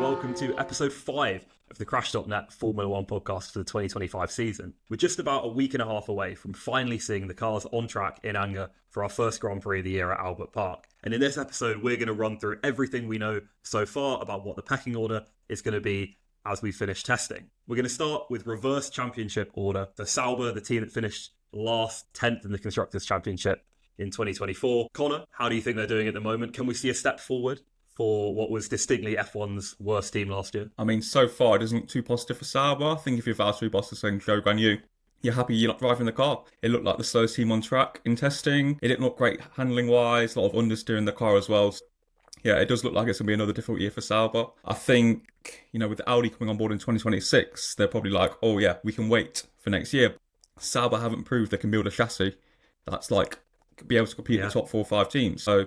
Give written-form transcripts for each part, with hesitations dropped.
welcome to episode 5 of the Crash.net Formula One podcast for the 2025 season. We're just about a week and a half away from finally seeing the cars on track in anger for our first Grand Prix of the year at Albert Park. And in this episode, we're going to run through everything we know so far about what the pecking order is going to be as we finish testing. We're going to start with reverse championship order. So Sauber, the team that finished last 10th in the Constructors' Championship in 2024. Connor, how do you think they're doing at the moment? Can we see a step forward for what was distinctly F1's worst team last year? I mean, so far it doesn't look too positive for Sauber. I think if you're Valtteri Bottas and Joe Guanyu, you're happy you're not driving the car. It looked like the slowest team on track in testing. It didn't look great handling-wise, a lot of understeering the car as well. Yeah, it does look like it's going to be another difficult year for Sauber. I think, with Audi coming on board in 2026, they're probably like, oh yeah, we can wait for next year. Sauber haven't proved they can build a chassis that's be able to compete in the top 4 or 5 teams. So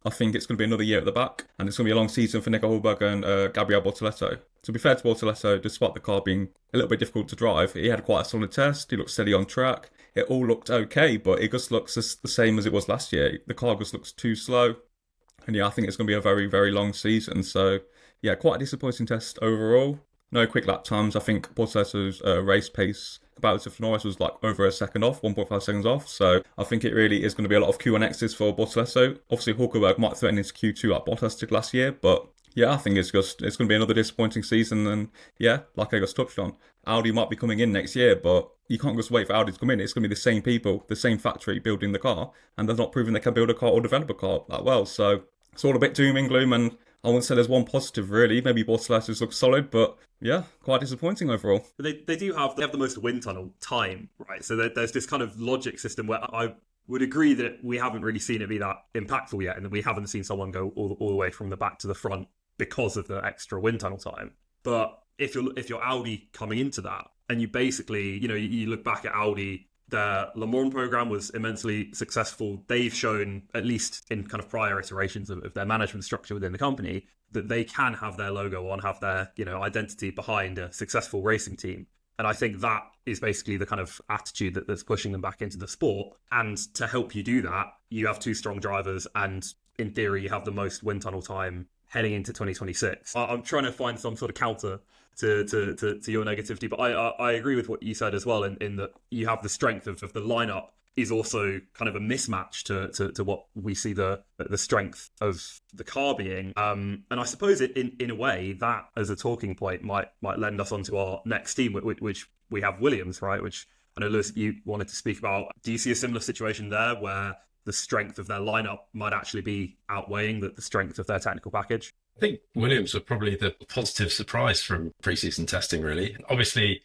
I think it's going to be another year at the back, and it's going to be a long season for Nico Hulberg and Gabriel Bortoleto. To be fair to Bortoleto, despite the car being a little bit difficult to drive, he had quite a solid test. He looked steady on track. It all looked okay, but it just looks the same as it was last year. The car just looks too slow. And yeah, I think it's going to be a very, very long season. So yeah, quite a disappointing test overall. No quick lap times. I think Bortoleto's race pace compared to Norris was over a second off, 1.5 seconds off. So I think it really is going to be a lot of Q1Xs for Bortoleto. Obviously, Hulkenberg might threaten his Q2 like Bottas did last year, but yeah, I think it's going to be another disappointing season. And yeah, like I just touched on, Audi might be coming in next year, but you can't just wait for Audi to come in. It's going to be the same people, the same factory building the car, and they're not proving they can build a car or develop a car that well. So it's all a bit doom and gloom, and I wouldn't say there's one positive really. Maybe Bortoleto looks solid, but yeah, quite disappointing overall. They have the most wind tunnel time, right? So there's this kind of logic system where I would agree that we haven't really seen it be that impactful yet, and that we haven't seen someone go all the way from the back to the front because of the extra wind tunnel time. But if you're Audi coming into that, and you basically, you look back at Audi, their Le Mans program was immensely successful. They've shown, at least in kind of prior iterations of their management structure within the company, that they can have their logo on, have their identity behind a successful racing team. And I think that is basically the kind of attitude that's pushing them back into the sport. And to help you do that, you have 2 strong drivers, and in theory, you have the most wind tunnel time heading into 2026. I'm trying to find some sort of counter to your negativity, but I agree with what you said as well, in that you have the strength of the lineup is also kind of a mismatch to what we see the strength of the car being. And I suppose in a way that as a talking point might lend us onto our next team, which we have Williams, right? Which I know, Lewis, you wanted to speak about. Do you see a similar situation there where the strength of their lineup might actually be outweighing the strength of their technical package? I think Williams were probably the positive surprise from preseason testing, really. Obviously,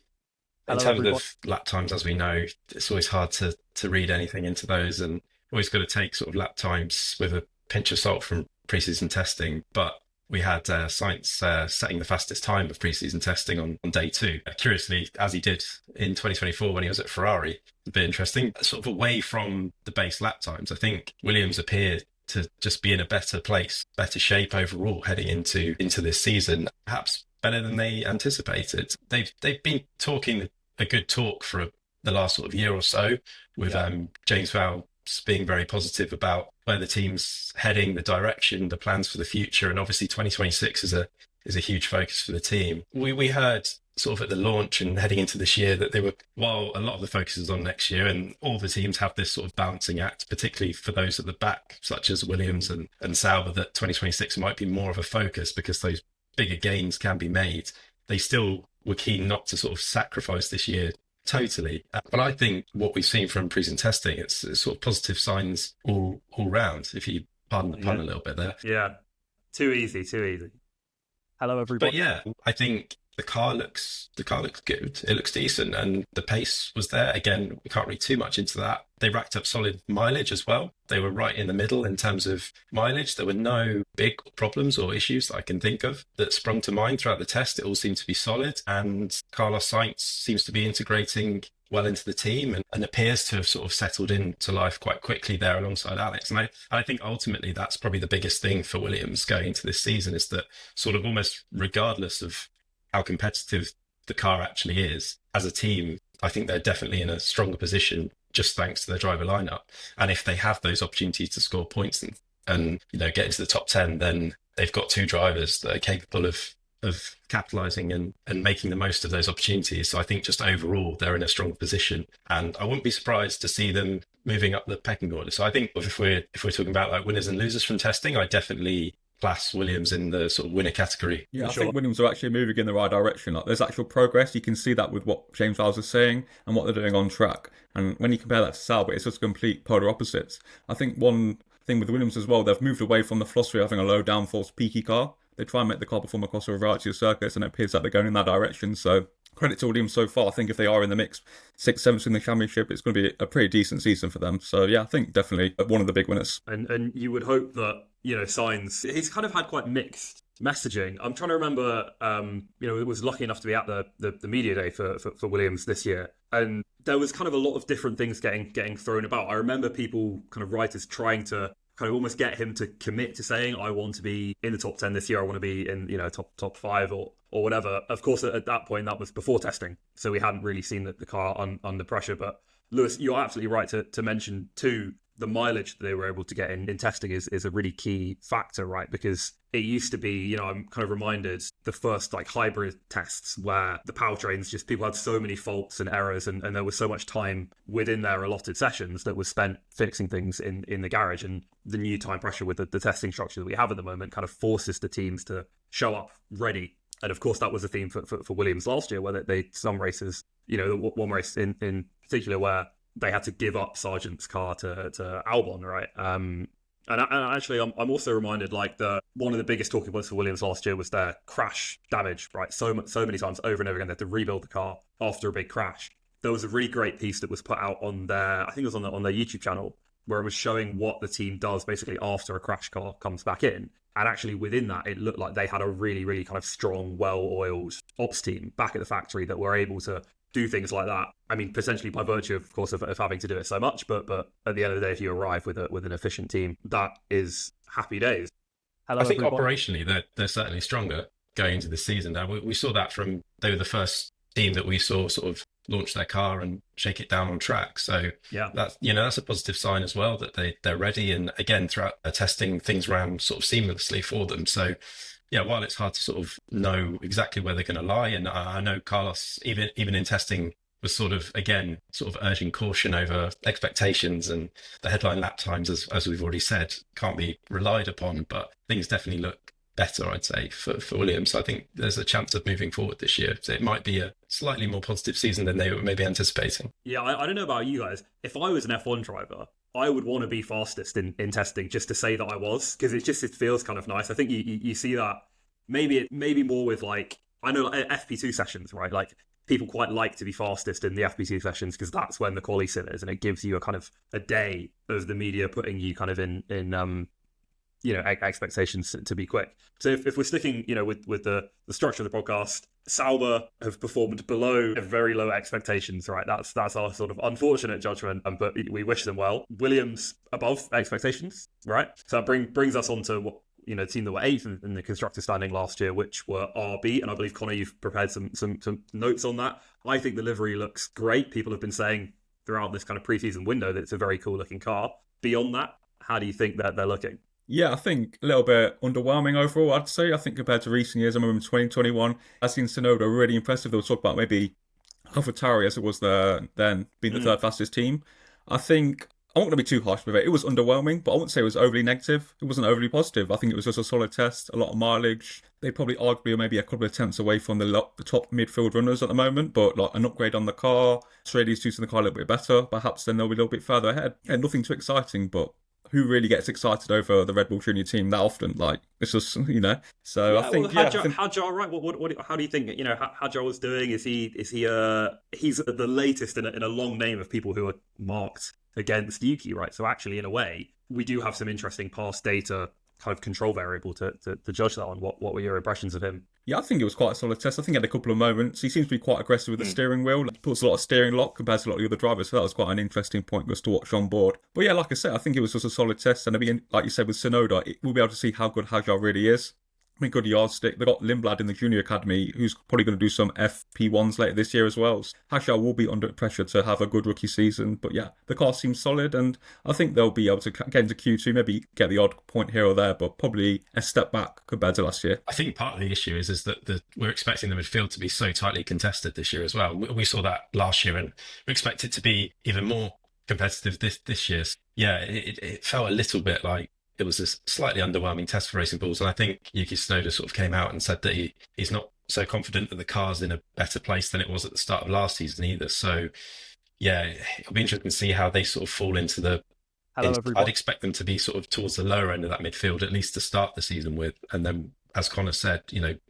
in terms of lap times, as we know, it's always hard to read anything into those, and always got to take sort of lap times with a pinch of salt from preseason testing. But we had Sainz setting the fastest time of preseason testing on day 2. Curiously, as he did in 2024 when he was at Ferrari. A bit interesting. Sort of away from the base lap times, I think Williams appeared to just be in a better place, better shape overall heading into this season, perhaps better than they anticipated. They've been talking a good talk for the last sort of year or so, with James Vowles being very positive about where the team's heading, the direction, the plans for the future, and obviously 2026 is a huge focus for the team. We heard sort of at the launch and heading into this year that while a lot of the focus is on next year, and all the teams have this sort of balancing act, particularly for those at the back, such as Williams and Sauber, that 2026 might be more of a focus because those bigger gains can be made. They still were keen not to sort of sacrifice this year totally. But I think what we've seen from pre-season testing, it's sort of positive signs all round, if you pardon the pun a little bit there. Yeah, too easy. Hello, everybody. But yeah, I think the car looks good. It looks decent, and the pace was there. Again, we can't read too much into that. They racked up solid mileage as well. They were right in the middle in terms of mileage. There were no big problems or issues that I can think of that sprung to mind throughout the test. It all seemed to be solid, and Carlos Sainz seems to be integrating well into the team and appears to have sort of settled into life quite quickly there alongside Alex. And I think ultimately that's probably the biggest thing for Williams going into this season, is that sort of almost regardless of how competitive the car actually is, as a team, I think they're definitely in a stronger position just thanks to their driver lineup. And if they have those opportunities to score points and get into the top 10, then they've got 2 drivers that are capable of of capitalising and making the most of those opportunities. So I think just overall they're in a strong position, and I wouldn't be surprised to see them moving up the pecking order. So I think if we're talking about like winners and losers from testing, I definitely class Williams in the sort of winner category. Yeah, I think Williams are actually moving in the right direction. Like, there's actual progress. You can see that with what James Vowles is saying and what they're doing on track. And when you compare that to Sauber, it's just complete polar opposites. I think one thing with Williams as well, they've moved away from the philosophy of having a low downforce peaky car. They try and make the car perform across a variety of circuits, and it appears that they're going in that direction. So credit to Williams so far. I think if they are in the mix, 6th, 7th in the championship, it's going to be a pretty decent season for them. So yeah, I think definitely one of the big winners. And you would hope that, Sainz, he's kind of had quite mixed messaging. I'm trying to remember, was lucky enough to be at the media day for Williams this year, and there was kind of a lot of different things getting thrown about. I remember people, kind of writers, trying to kind of almost get him to commit to saying, I want to be in the top 10 this year, I want to be in, top 5 or whatever. Of course, at that point, that was before testing, so we hadn't really seen the car under pressure. But Lewis, you're absolutely right to mention too, the mileage that they were able to get in testing is a really key factor, right? Because it used to be, I'm kind of reminded the first like hybrid tests where the powertrains, just people had so many faults and errors, and there was so much time within their allotted sessions that was spent fixing things in the garage. And the new time pressure with the testing structure that we have at the moment kind of forces the teams to show up ready. And of course, that was a theme for Williams last year, where they some races, one race in particular where they had to give up Sargent's car to Albon, right? And actually, I'm also reminded, like, one of the biggest talking points for Williams last year was their crash damage, right? So many times over and over again, they had to rebuild the car after a big crash. There was a really great piece that was put out on their YouTube channel, where it was showing what the team does basically after a crash car comes back in. And actually within that, it looked like they had a really, really kind of strong, well-oiled ops team back at the factory that were able to do things like that. I mean, potentially by virtue, of course, of having to do it so much, but at the end of the day, if you arrive with an efficient team, that is happy days. Hello, I think everyone. Operationally, they're certainly stronger going into the season. Now, we saw that they were the first team that we saw sort of launch their car and shake it down on track. So yeah, that's a positive sign as well, that they're ready. And again, throughout testing, things ran sort of seamlessly for them. So yeah, while it's hard to sort of know exactly where they're going to lie, and I know Carlos, even in testing, was sort of urging caution over expectations, and the headline lap times, as we've already said, can't be relied upon. But things definitely look better, I'd say, for Williams. So I think there's a chance of moving forward this year. So it might be a slightly more positive season than they were maybe anticipating. Yeah, I don't know about you guys. If I was an F1 driver, I would want to be fastest in testing, just to say that I was, because it feels kind of nice. I think you see that maybe more with, like, I know, like, FP2 sessions, right? Like, people quite like to be fastest in the FP2 sessions because that's when the quali sim is, and it gives you a kind of a day of the media putting you kind of in expectations to be quick. So if we're sticking, with the structure of the podcast, Sauber have performed below very low expectations, right? That's our sort of unfortunate judgment, but we wish them well. Williams above expectations, right? So that brings us on to what, the team that were 8th in the constructor standing last year, which were RB, and I believe, Connor, you've prepared some notes on that. I think the livery looks great. People have been saying throughout this kind of preseason window that it's a very cool looking car. Beyond that, how do you think that they're looking? Yeah, I think a little bit underwhelming overall, I'd say. I think compared to recent years, I remember in 2021, I seen Tsunoda really impressive. They were talking about maybe AlphaTauri, as it was then, being the third fastest team. I think I won't going to be too harsh with it. It was underwhelming, but I wouldn't say it was overly negative. It wasn't overly positive. I think it was just a solid test, a lot of mileage. They probably arguably are maybe a couple of attempts away from the top midfield runners at the moment, but like an upgrade on the car, Australia's using the car a little bit better. Perhaps then they'll be a little bit further ahead. And nothing too exciting, but who really gets excited over the Red Bull Junior team that often? Like, it's just, So yeah, I think, Hadjar, right? What? How do you think, Hadjar was doing? Is he? He's the latest in a long name of people who are marked against Yuki, right? So actually, in a way, we do have some interesting past data kind of control variable to judge that on. What were your impressions of him? Yeah, I think it was quite a solid test. I think he had a couple of moments. He seems to be quite aggressive with the steering wheel. He puts a lot of steering lock compared to a lot of the other drivers. So that was quite an interesting point just to watch on board. But yeah, like I said, I think it was just a solid test. And like you said, with Tsunoda, we'll be able to see how good Hadjar really is. I mean, good yardstick. They've got Lindblad in the junior academy, who's probably going to do some FP1s later this year as well. Hajar will be under pressure to have a good rookie season. But yeah, the car seems solid, and I think they'll be able to get into Q2, maybe get the odd point here or there, but probably a step back compared to last year. I think part of the issue is that we're expecting the midfield to be so tightly contested this year as well. We saw that last year, and we expect it to be even more competitive this year. Yeah, it felt a little bit like it was a slightly underwhelming test for Racing Bulls. And I think Yuki Tsunoda sort of came out and said that he's not so confident that the car's in a better place than it was at the start of last season either. So, yeah, it'll be interesting to see how they sort of fall into the... I'd expect them to be sort of towards the lower end of that midfield, at least to start the season with. And then, as Connor said,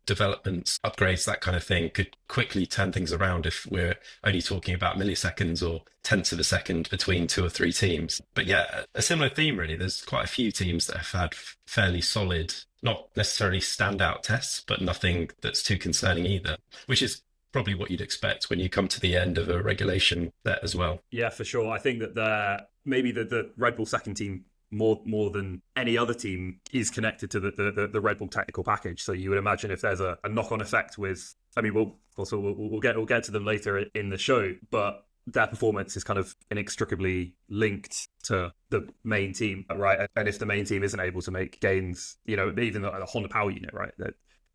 developments, upgrades, that kind of thing could quickly turn things around if we're only talking about milliseconds or tenths of a second between two or three teams. But yeah, a similar theme really. There's quite a few teams that have had fairly solid, not necessarily standout tests, but nothing that's too concerning either, which is probably what you'd expect when you come to the end of a regulation set as well. Yeah, for sure. I think that maybe the Red Bull second team more than any other team is connected to the Red Bull technical package. So you would imagine if there's a knock-on effect with, I mean, we'll get to them later in the show, but their performance is kind of inextricably linked to the main team, right? And if the main team isn't able to make gains, even the Honda Power Unit, right?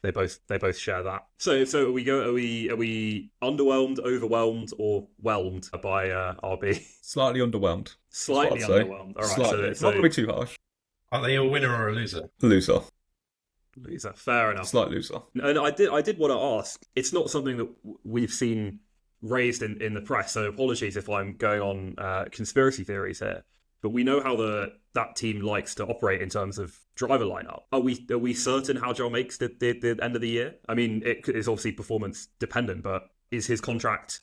They both share that. So are we underwhelmed, overwhelmed, or whelmed by RB? Slightly underwhelmed. Slightly underwhelmed. All right, slightly. So not going to be too harsh. Are they a winner or a loser? Loser. Fair enough. Slight loser. And I did want to ask. It's not something that we've seen raised in the press, so apologies if I'm going on conspiracy theories here. But we know how that team likes to operate in terms of driver lineup. Are we certain how Joel makes the end of the year? I mean, it is obviously performance dependent, but is his contract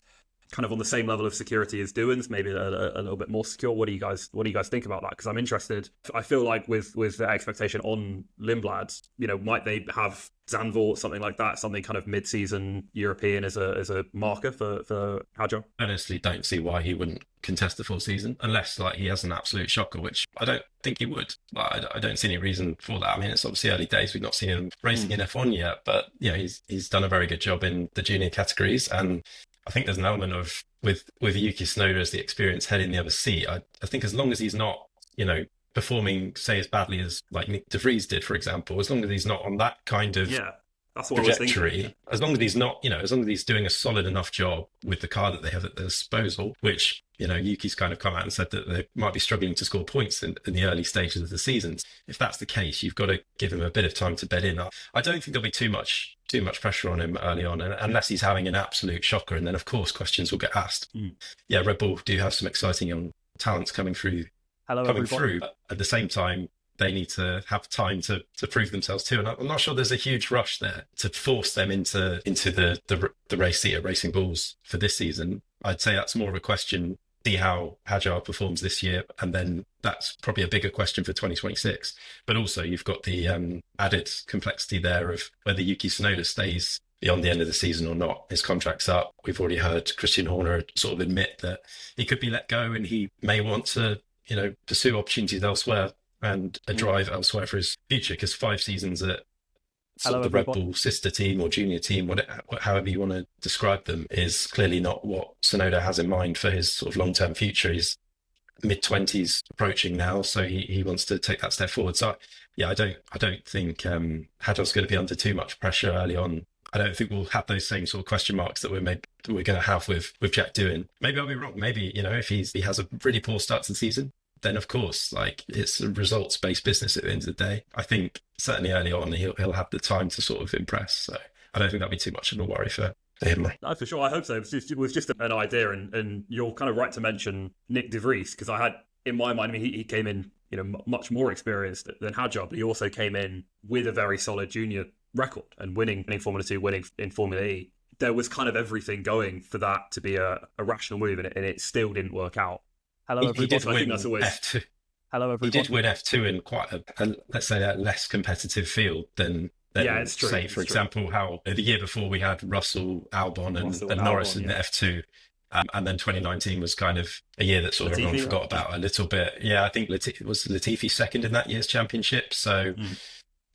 kind of on the same level of security as Doohan's, maybe a little bit more secure? What do you guys think about that? Because I'm interested. I feel like with the expectation on Lindblad, might they have Zandvoort, something like that, something kind of mid-season European as a marker for Hajar? Honestly, don't see why he wouldn't contest the full season unless he has an absolute shocker, which I don't think he would. I don't see any reason for that. I mean, it's obviously early days. We've not seen him racing in F1 yet, but he's done a very good job in the junior categories, and I think there's an element of with Yuki Tsunoda as the experienced head in the other seat. I think as long as he's not, performing, say, as badly as like Nick De Vries did, for example, as long as he's not on that kind of that's what trajectory, I was thinking. as long as he's not, as long as he's doing a solid enough job with the car that they have at their disposal, which, Yuki's kind of come out and said that they might be struggling to score points in the early stages of the season. If that's the case, you've got to give him a bit of time to bed in. I don't think there'll be too much pressure on him early on, unless he's having an absolute shocker, and then of course questions will get asked. Yeah, Red Bull do have some exciting young talents coming through. But at the same time, they need to have time to prove themselves too. And I'm not sure there's a huge rush there to force them into the race seat at Racing Bulls for this season. I'd say that's more of a question, see how Hajar performs this year, and then that's probably a bigger question for 2026. But also you've got the added complexity there of whether Yuki Tsunoda stays beyond the end of the season or not. His contract's up. We've already heard Christian Horner sort of admit that he could be let go and he may want to pursue opportunities elsewhere and a drive elsewhere for his future, because 5 seasons at the Red Bull sister team or junior team, however you want to describe them, is clearly not what Tsunoda has in mind for his sort of long-term future. He's mid-20s approaching now, so he wants to take that step forward. So yeah, I don't think Hajar's going to be under too much pressure early on. I don't think we'll have those same sort of question marks that we're going to have with Jack Doohan. Maybe I'll be wrong. Maybe, if he has a really poor start to the season, then of course, it's a results-based business at the end of the day. I think certainly early on he'll have the time to sort of impress. So I don't think that'll be too much of a worry for him. No, for sure. I hope so. It was just an idea, and you're kind of right to mention Nick De Vries, because I had in my mind, he came in, much more experienced than Hajar, but he also came in with a very solid junior record and winning Formula 2, winning in Formula E. There was kind of everything going for that to be a rational move, and it still didn't work out. Hello, everybody. He did I think that's always... F2. Hello, everybody. He did win F2 in quite a let's say, a less competitive field than it's true. Say, for example, how the year before we had Russell, Albon, and Norris in the F2. And then 2019 was kind of a year that sort of everyone forgot about a little bit. Yeah, I think was Latifi second in that year's championship. So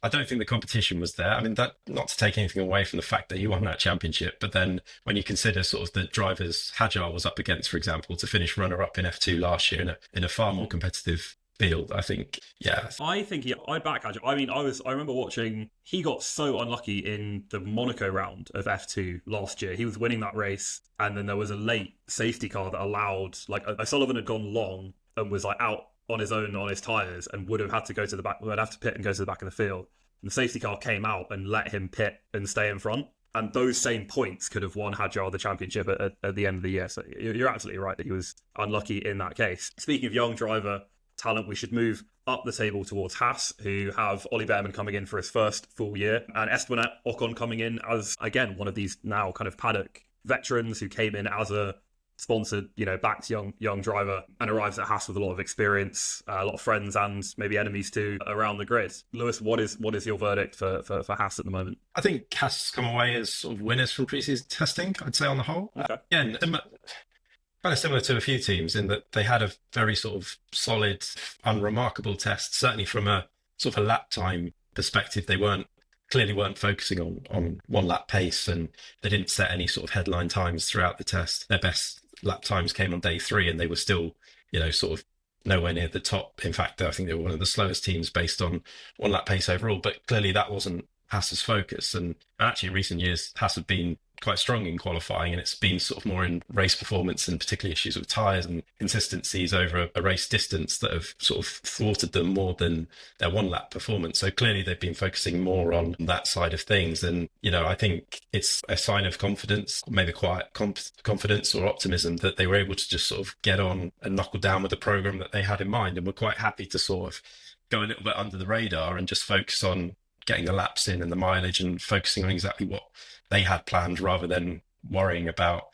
I don't think the competition was there. I mean, that not to take anything away from the fact that he won that championship, but then when you consider sort of the drivers Hadjar was up against, for example, to finish runner-up in F2 last year in a far more competitive field, I think, yeah. I think I'd back Hadjar. I mean, I remember watching, he got so unlucky in the Monaco round of F2 last year. He was winning that race, and then there was a late safety car that allowed, like, O'Sullivan had gone long and was like out on his own on his tyres and would have had to go to the back, would have to pit and go to the back of the field. And the safety car came out and let him pit and stay in front. And those same points could have won Hadjar the championship at the end of the year. So you're absolutely right that he was unlucky in that case. Speaking of young driver talent, we should move up the table towards Haas, who have Ollie Behrman coming in for his first full year, and Esteban Ocon coming in as, again, one of these now kind of paddock veterans who came in as a sponsored, backed young driver and arrives at Haas with a lot of experience, a lot of friends and maybe enemies too around the grid. Lewis, what is your verdict for Haas at the moment? I think Haas has come away as sort of winners from preseason testing, I'd say, on the whole. Okay. Again, kind of similar to a few teams in that they had a very sort of solid, unremarkable test. Certainly from a sort of a lap time perspective, they clearly weren't focusing on one lap pace, and they didn't set any sort of headline times throughout the test. Their best lap times came on day 3, and they were still, sort of nowhere near the top. In fact, I think they were one of the slowest teams based on one lap pace overall, but clearly that wasn't Haas's focus. And actually in recent years, Haas have been quite strong in qualifying, and it's been sort of more in race performance and particularly issues with tyres and consistencies over a race distance that have sort of thwarted them more than their one lap performance. So clearly they've been focusing more on that side of things. And, I think it's a sign of confidence, maybe quiet confidence or optimism, that they were able to just sort of get on and knuckle down with the program that they had in mind, and were quite happy to sort of go a little bit under the radar and just focus on getting the laps in and the mileage and focusing on exactly what they had planned, rather than worrying about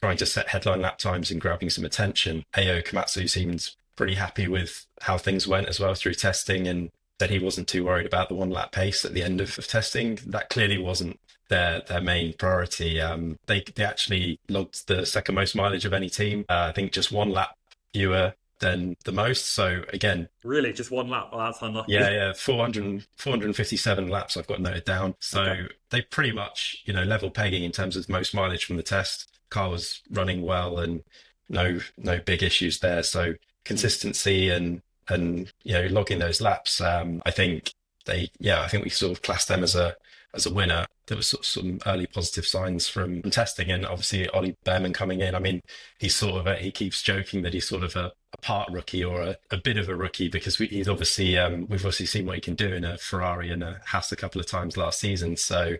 trying to set headline lap times and grabbing some attention. Ayo Komatsu seemed pretty happy with how things went as well through testing, and said he wasn't too worried about the one lap pace at the end of testing. That clearly wasn't their main priority. They actually logged the second most mileage of any team. I think just one lap fewer than the most. So again, really just one lap. Well, that's unlucky. Yeah, 457 laps I've got noted down. So okay. They pretty much, level pegging in terms of most mileage from the test. Car was running well and no big issues there. So consistency and logging those laps. I think we sort of classed them as a winner. There was sort of some early positive signs from testing, and obviously Ollie Behrman coming in. I mean, he keeps joking that he's sort of a part rookie or a bit of a rookie, because we've obviously seen what he can do in a Ferrari and a Haas a couple of times last season. So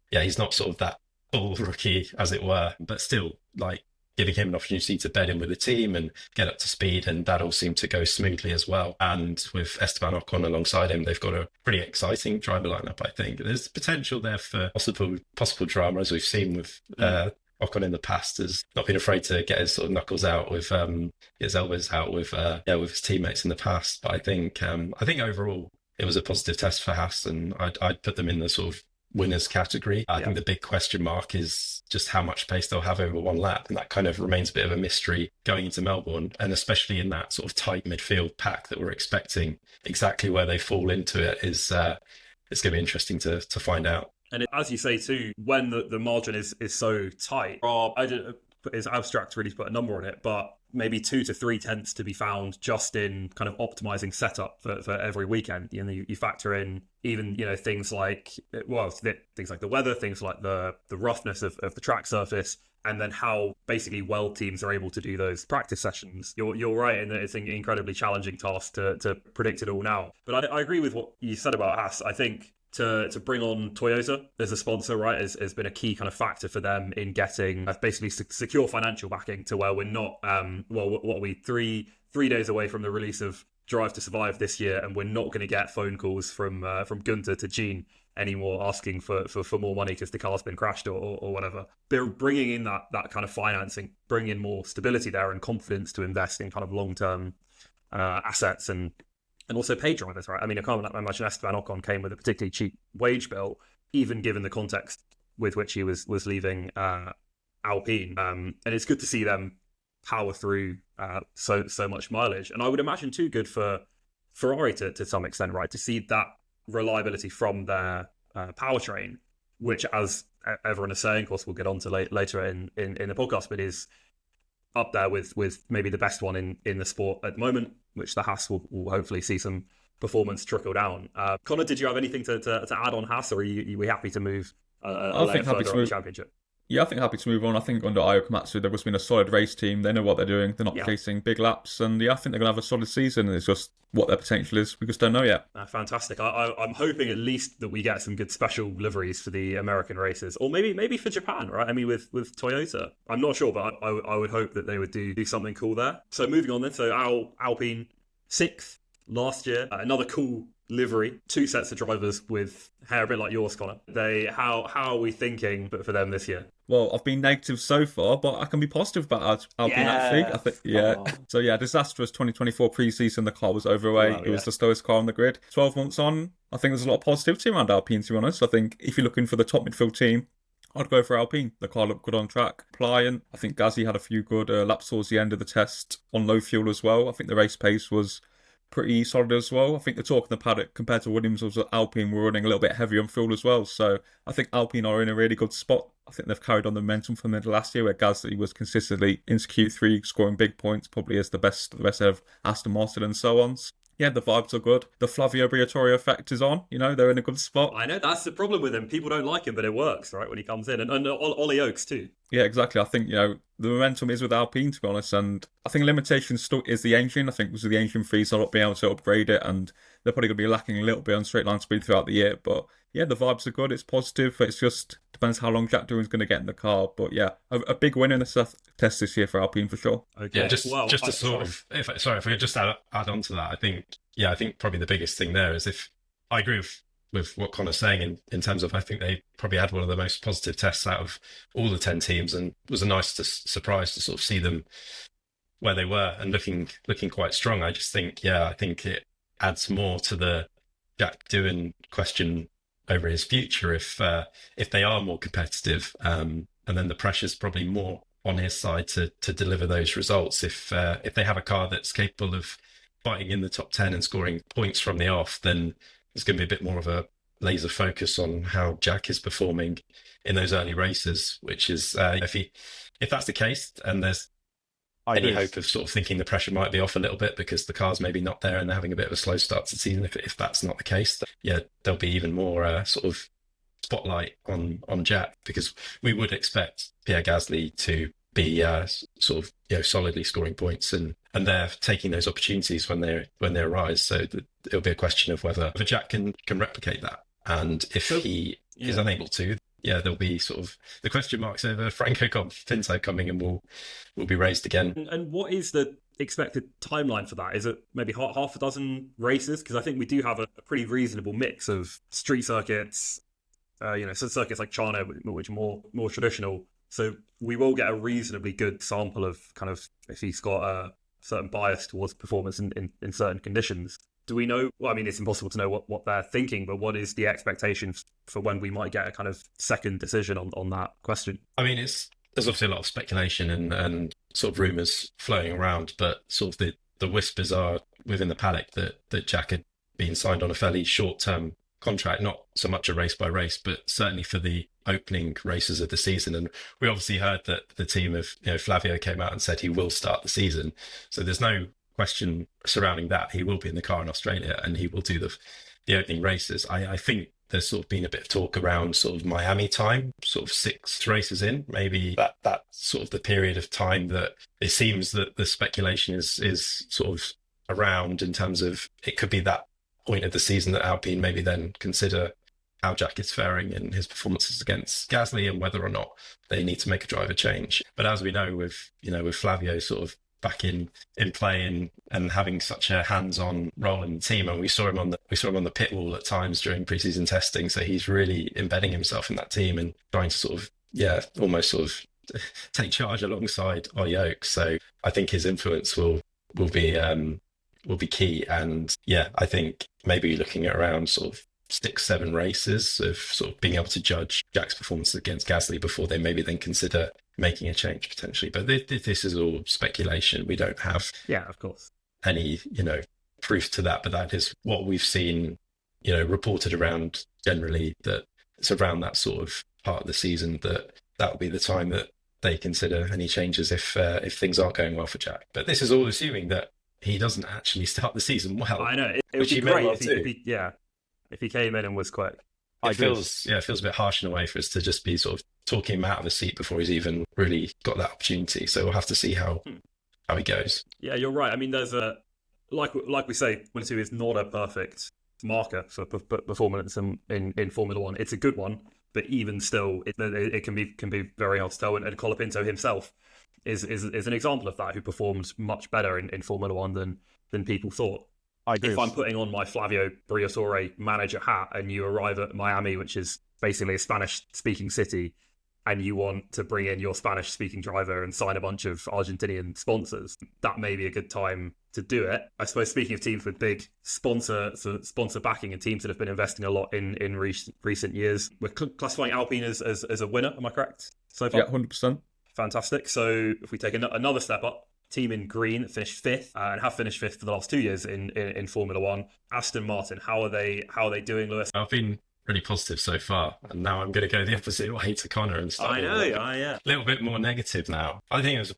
yeah, he's not sort of that full rookie, as it were, but still, like, giving him an opportunity to bed in with the team and get up to speed, and that all seemed to go smoothly as well. And with Esteban Ocon alongside him, they've got a pretty exciting driver lineup. I think there's potential there for possible drama, as we've seen with Ocon in the past, has not been afraid to get his sort of knuckles out with his elbows out with his teammates in the past. But I think overall it was a positive test for Haas, and I'd put them in the sort of winners category. I think the big question mark is just how much pace they'll have over one lap, and that kind of remains a bit of a mystery going into Melbourne, and especially in that sort of tight midfield pack that we're expecting. Exactly where they fall into it is it's going to be interesting to find out. And as you say too, when the margin is so tight, it's abstract really to put a number on it, but maybe 2 to 3 tenths to be found just in kind of optimizing setup for every weekend. You factor in even things like the weather, things like the roughness of the track surface, and then how basically well teams are able to do those practice sessions. You're right in that it's an incredibly challenging task to predict it all now. But I agree with what you said about Haas. I think to bring on Toyota as a sponsor, right, has been a key kind of factor for them in getting basically secure financial backing to where we're not, what are we, three days away from the release of Drive to Survive this year, and we're not going to get phone calls from Gunter to Gene anymore asking for more money because the car's been crashed or whatever. They're bringing in that kind of financing, bringing in more stability there and confidence to invest in kind of long-term assets and also paid drivers, right? I mean, I can't imagine Esteban Ocon came with a particularly cheap wage bill, even given the context with which he was leaving Alpine. And it's good to see them power through so much mileage. And I would imagine too good for Ferrari to some extent, right? To see that reliability from their powertrain, which, as everyone is saying, of course, we'll get on to later in the podcast, but is up there with maybe the best one in the sport at the moment, which the Haas will hopefully see some performance trickle down. Connor, did you have anything to add on Haas, or are you happy to move a layer further on the championship? Yeah, I think happy to move on. I think under Ayo Komatsu, there has been a solid race team. They know what they're doing. They're not chasing big laps. And I think they're going to have a solid season. It's just what their potential is. We just don't know yet. Fantastic. I'm hoping at least that we get some good special liveries for the American races. Or maybe for Japan, right? I mean, with Toyota. I'm not sure, but I would hope that they would do something cool there. So moving on then. So Alpine, 6th last year. Another cool livery, 2 sets of drivers with hair a bit like yours, Connor. How are we thinking for them this year? Well, I've been negative so far, but I can be positive about Alpine, actually. I think, So, disastrous 2024 pre-season. The car was overweight. It was the slowest car on the grid. 12 months on, I think there's a lot of positivity around Alpine, to be honest. I think if you're looking for the top midfield team, I'd go for Alpine. The car looked good on track. Pliant. I think Gasly had a few good laps towards the end of the test on low fuel as well. I think the race pace was pretty solid as well. I think the talk in the paddock compared to Williams was that Alpine were running a little bit heavier on fuel as well. So I think Alpine are in a really good spot. I think they've carried on the momentum from the last year where Gasly was consistently into Q3 scoring big points, probably as the best of Aston Martin and so on. Yeah, the vibes are good. The Flavio Briatore effect is on. They're in a good spot. I know, that's the problem with him. People don't like him, but it works, right, when he comes in. And Ollie Oakes too. Yeah, exactly. I think, the momentum is with Alpine, to be honest. And I think limitation still is the engine. I think it was the engine freeze, so not being able to upgrade it. And they're probably going to be lacking a little bit on straight line speed throughout the year. But yeah, the vibes are good. It's positive. It's just depends how long Jack Doohan's going to get in the car. But yeah, a big win in the test this year for Alpine for sure. Okay. Yeah, just to sort of, if I could just add on to that, I think probably the biggest thing there is if I agree with what Connor's saying in terms of I think they probably had one of the most positive tests out of all the 10 teams, and it was a nice surprise to sort of see them where they were and looking quite strong. I just think, I think it adds more to the Jack Doohan question over his future if they are more competitive, and then the pressure's probably more on his side to deliver those results. If they have a car that's capable of fighting in the top 10 and scoring points from the off, then there's going to be a bit more of a laser focus on how Jack is performing in those early races, which is if that's the case, and there's any hope of sort of thinking the pressure might be off a little bit because the car's maybe not there and they're having a bit of a slow start to the season. If that's not the case, there'll be even more sort of spotlight on Jack, because we would expect Pierre Gasly to be sort of solidly scoring points, and they're taking those opportunities when they arise. So it'll be a question of whether Jack can replicate that, and if he is unable to, there'll be sort of the question marks over Franco Pinto coming, and will be raised again. And what is the expected timeline for that? Is it maybe half a dozen races? Because I think we do have a pretty reasonable mix of street circuits, so circuits like China, which are more traditional. So we will get a reasonably good sample of kind of if he's got a certain bias towards performance in certain conditions. Do we know? Well, I mean, it's impossible to know what they're thinking, but what is the expectation for when we might get a kind of second decision on that question? I mean, there's obviously a lot of speculation and sort of rumours floating around, but sort of the whispers are within the paddock that Jack had been signed on a fairly short-term contract, not so much a race by race, but certainly for the opening races of the season. And we obviously heard that the team of Flavio came out and said he will start the season. So there's no question surrounding that. He will be in the car in Australia and he will do the opening races. I think there's sort of been a bit of talk around sort of Miami time, sort of 6 races in, maybe that sort of the period of time that it seems that the speculation is sort of around, in terms of it could be that point of the season that Alpine maybe then consider how Jack is faring in his performances against Gasly and whether or not they need to make a driver change. But as we know with Flavio sort of back in play and having such a hands-on role in the team, and we saw him on the pit wall at times during preseason testing, so he's really embedding himself in that team and trying to sort of almost sort of take charge alongside Ollie Oakes. So I think his influence will be key, and I think maybe looking at around sort of 6-7 races of sort of being able to judge Jack's performance against Gasly before they maybe then consider making a change potentially. But this is all speculation. We don't have of course any proof to that, but that is what we've seen reported around generally that it's around that sort of part of the season that will be the time that they consider any changes if things aren't going well for Jack. But this is all assuming that he doesn't actually start the season well. I know it would which be he may great well if do. if he came in and was quick. It feels a bit harsh in a way for us to just be sort of talking him out of a seat before he's even really got that opportunity. So we'll have to see how he goes. Yeah, you're right. I mean, there's like we say, 22 is not a perfect marker for performance in Formula One. It's a good one, but even still, it can be very hard to tell. And Colapinto himself is an example of that, who performed much better in Formula One than people thought. I agree. If I'm putting on my Flavio Briatore manager hat and you arrive at Miami, which is basically a Spanish-speaking city, and you want to bring in your Spanish-speaking driver and sign a bunch of Argentinian sponsors, that may be a good time to do it. I suppose, speaking of teams with big sponsor backing and teams that have been investing a lot in recent years, we're classifying Alpine as a winner. Am I correct so far? Yeah, 100%. Fantastic. So if we take another step up, team in green finished fifth and have finished fifth for the last 2 years in Formula One. Aston Martin, how are they doing, Lewis? I've been really positive so far, and now I'm going to go the opposite way to Connor and start a little bit more negative now. I think it was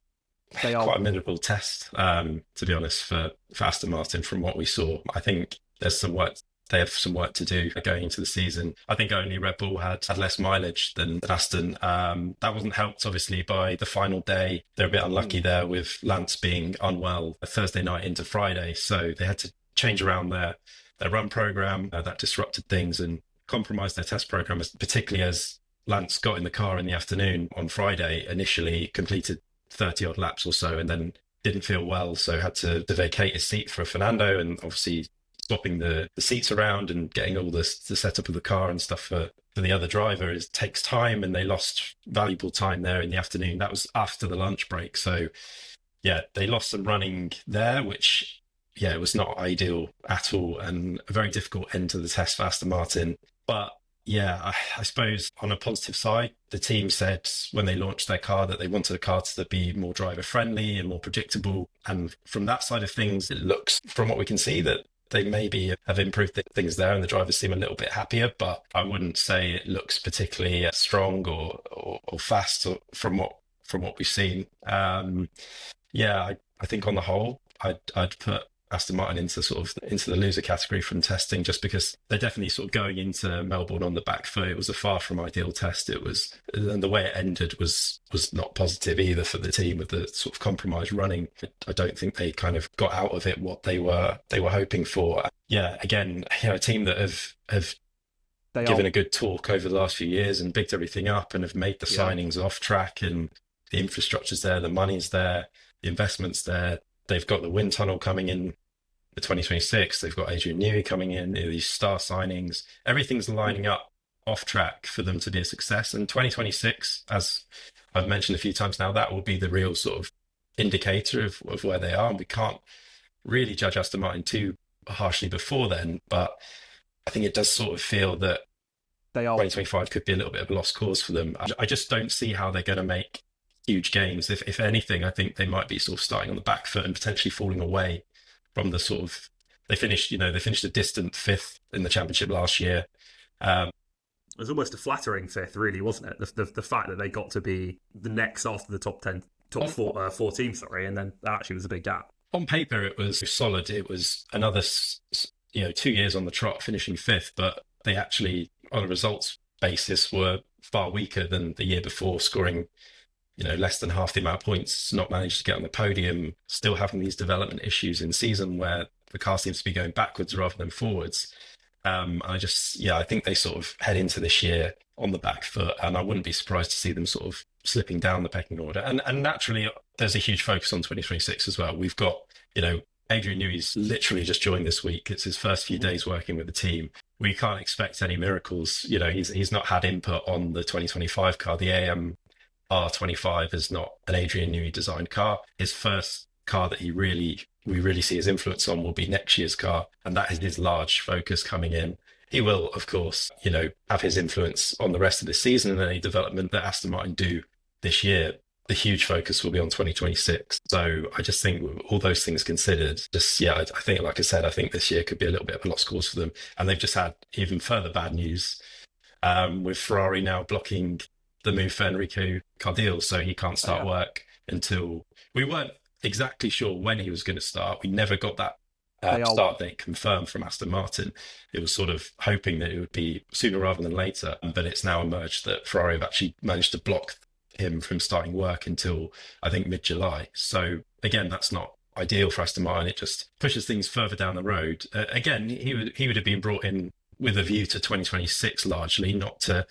quite a miserable test, to be honest, for Aston Martin from what we saw. I think there's some work. They have some work to do going into the season. I think only Red Bull had less mileage than Aston. That wasn't helped, obviously, by the final day. They're a bit unlucky there with Lance being unwell Thursday night into Friday. So they had to change around their run program. That disrupted things and compromised their test program, particularly as Lance got in the car in the afternoon on Friday, initially completed 30-odd laps or so, and then didn't feel well, so had to vacate his seat for Fernando, and obviously swapping the seats around and getting all the setup of the car and stuff for the other driver takes time, and they lost valuable time there in the afternoon. That was after the lunch break. So yeah, they lost some running there, which it was not ideal at all, and a very difficult end to the test for Aston Martin. But yeah, I suppose on a positive side, the team said when they launched their car that they wanted a car to be more driver friendly and more predictable. And from that side of things, it looks, from what we can see, that they maybe have improved things there and the drivers seem a little bit happier, but I wouldn't say it looks particularly strong or fast from what we've seen. I think on the whole, I'd put Aston Martin into the loser category from testing, just because they're definitely sort of going into Melbourne on the back foot. It was a far from ideal test. And the way it ended was not positive either for the team, with the sort of compromised running. I don't think they kind of got out of it what they were hoping for. Yeah, again, a team that have given a good talk over the last few years and bigged everything up and have made the signings off track, and the infrastructure's there, the money's there, the investment's there. They've got the wind tunnel coming in the 2026. They've got Adrian Newey coming in, these star signings. Everything's lining up off track for them to be a success. And 2026, as I've mentioned a few times now, that will be the real sort of indicator of where they are. And we can't really judge Aston Martin too harshly before then, but I think it does sort of feel that 2025 could be a little bit of a lost cause for them. I just don't see how they're going to make huge gains. If anything, I think they might be sort of starting on the back foot and potentially falling away from the sort of, they finished a distant fifth in the championship last year. It was almost a flattering fifth, really, wasn't it? The fact that they got to be the next after the top four teams, and then that actually was a big gap. On paper, it was solid. It was another 2 years on the trot, finishing fifth, but they actually, on a results basis, were far weaker than the year before, scoring less than half the amount of points, not managed to get on the podium, still having these development issues in season where the car seems to be going backwards rather than forwards. I think they sort of head into this year on the back foot, and I wouldn't be surprised to see them sort of slipping down the pecking order. And naturally, there's a huge focus on 2026 as well. We've got, Adrian Newey's literally just joined this week. It's his first few days working with the team. We can't expect any miracles. He's not had input on the 2025 car. The AM R25 is not an Adrian Newey designed car. His first car that we really see his influence on will be next year's car, and that is his large focus coming in. He will, of course, have his influence on the rest of the season and any development that Aston Martin do this year. the huge focus will be on 2026. So I just think with all those things considered, I think, like I said, I think this year could be a little bit of a lost cause for them. And they've just had even further bad news with Ferrari now blocking the move for Enrico Cardile, so he can't start work until, we weren't exactly sure when he was going to start. We never got that start date confirmed from Aston Martin. It was sort of hoping that it would be sooner rather than later, but it's now emerged that Ferrari have actually managed to block him from starting work until, I think, mid-July. So again, that's not ideal for Aston Martin. It just pushes things further down the road. Again, he would have been brought in with a view to 2026 largely, not to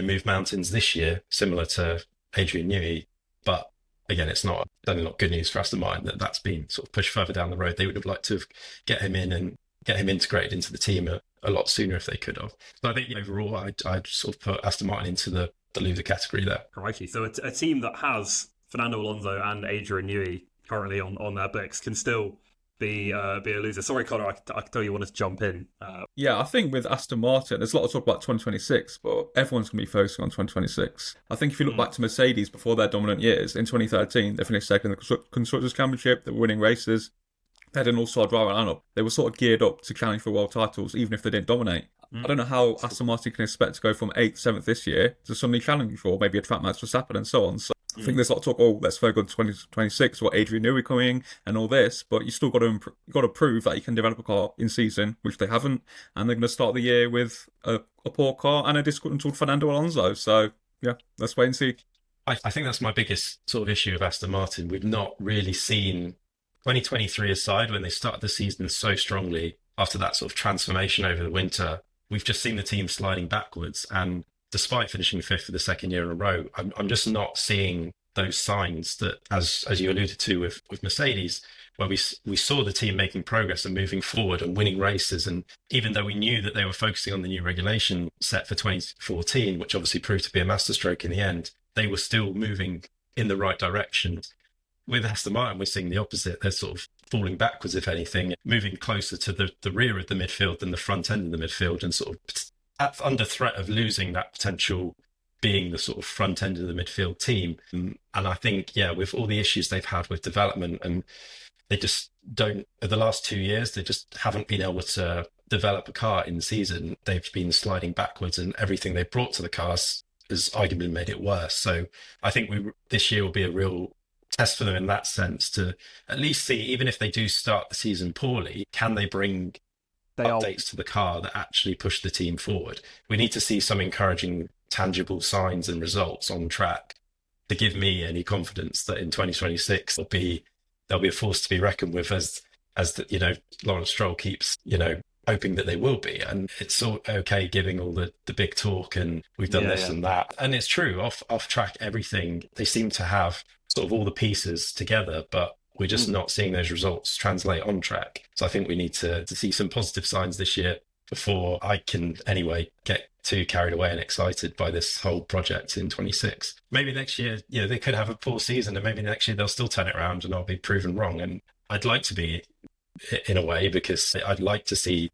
move mountains this year, similar to Adrian Newey. But again, it's certainly not good news for Aston Martin that's been sort of pushed further down the road. They would have liked to have get him in and get him integrated into the team a lot sooner if they could have. So I think overall, I'd sort of put Aston Martin into the loser category there. Crikey. So a team that has Fernando Alonso and Adrian Newey currently on their books can still be a loser. Sorry, Connor, I can tell you wanted to jump in. Yeah, I think with Aston Martin, there's a lot of talk about 2026, but everyone's going to be focusing on 2026. I think if you look back to Mercedes before their dominant years, in 2013, they finished second in the Constructors' Championship, they were winning races, they had an all-star driver lineup. They were sort of geared up to challenge for world titles, even if they didn't dominate. I don't know how Aston Martin can expect to go from 8th, 7th this year to suddenly challenging for maybe a track match for Verstappen and so on. So I think there's a lot of talk, let's focus on 2026, what Adrian Newey coming and all this, but you still got to prove that you can develop a car in season, which they haven't, and they're going to start the year with a poor car and a disgruntled Fernando Alonso. So yeah, let's wait and see. I think that's my biggest sort of issue with Aston Martin. We've not really seen 2023 aside, when they started the season so strongly after that sort of transformation over the winter. We've just seen the team sliding backwards, and despite finishing fifth for the second year in a row, I'm just not seeing those signs that, as you alluded to with Mercedes, where we saw the team making progress and moving forward and winning races. And even though we knew that they were focusing on the new regulation set for 2014, which obviously proved to be a masterstroke in the end, they were still moving in the right direction. With Aston Martin, we're seeing the opposite. They're sort of falling backwards, if anything, moving closer to the rear of the midfield than the front end of the midfield, and sort of under threat of losing that potential being the sort of front end of the midfield team. And I think, with all the issues they've had with development, and they just don't, the last 2 years, they just haven't been able to develop a car in season. They've been sliding backwards, and everything they've brought to the cars has arguably made it worse. So I think this year will be a real test for them in that sense, to at least see, even if they do start the season poorly, can they bring updates to the car that actually push the team forward? We need to see some encouraging, tangible signs and results on track to give me any confidence that in 2026 there'll be a force to be reckoned with, as Lawrence Stroll keeps hoping that they will be. And it's all okay giving all the big talk and we've done this and that, and it's true, off track, everything, they seem to have sort of all the pieces together, but we're just not seeing those results translate on track. So I think we need to see some positive signs this year before I can anyway get too carried away and excited by this whole project in 26. Maybe next year, they could have a poor season, and maybe next year they'll still turn it around and I'll be proven wrong. And I'd like to be, in a way, because I'd like to see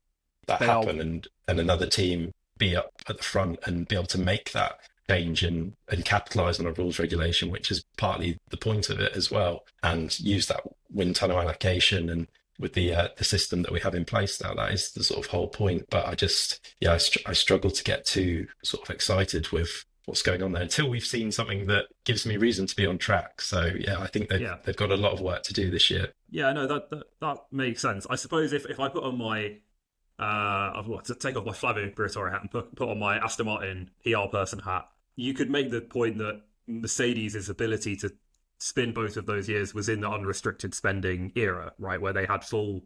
that happen and another team be up at the front and be able to make that change and capitalise on a rules regulation, which is partly the point of it as well, and use that wind tunnel allocation. And with the system that we have in place now, that is the sort of whole point. But I struggle to get too sort of excited with what's going on there until we've seen something that gives me reason to be on track. So I think they've got a lot of work to do this year. Yeah, no, that makes sense. I suppose if I put on my to take off my Flavio Briatore hat and put on my Aston Martin PR person hat, you could make the point that Mercedes' ability to spin both of those years was in the unrestricted spending era, right, where they had full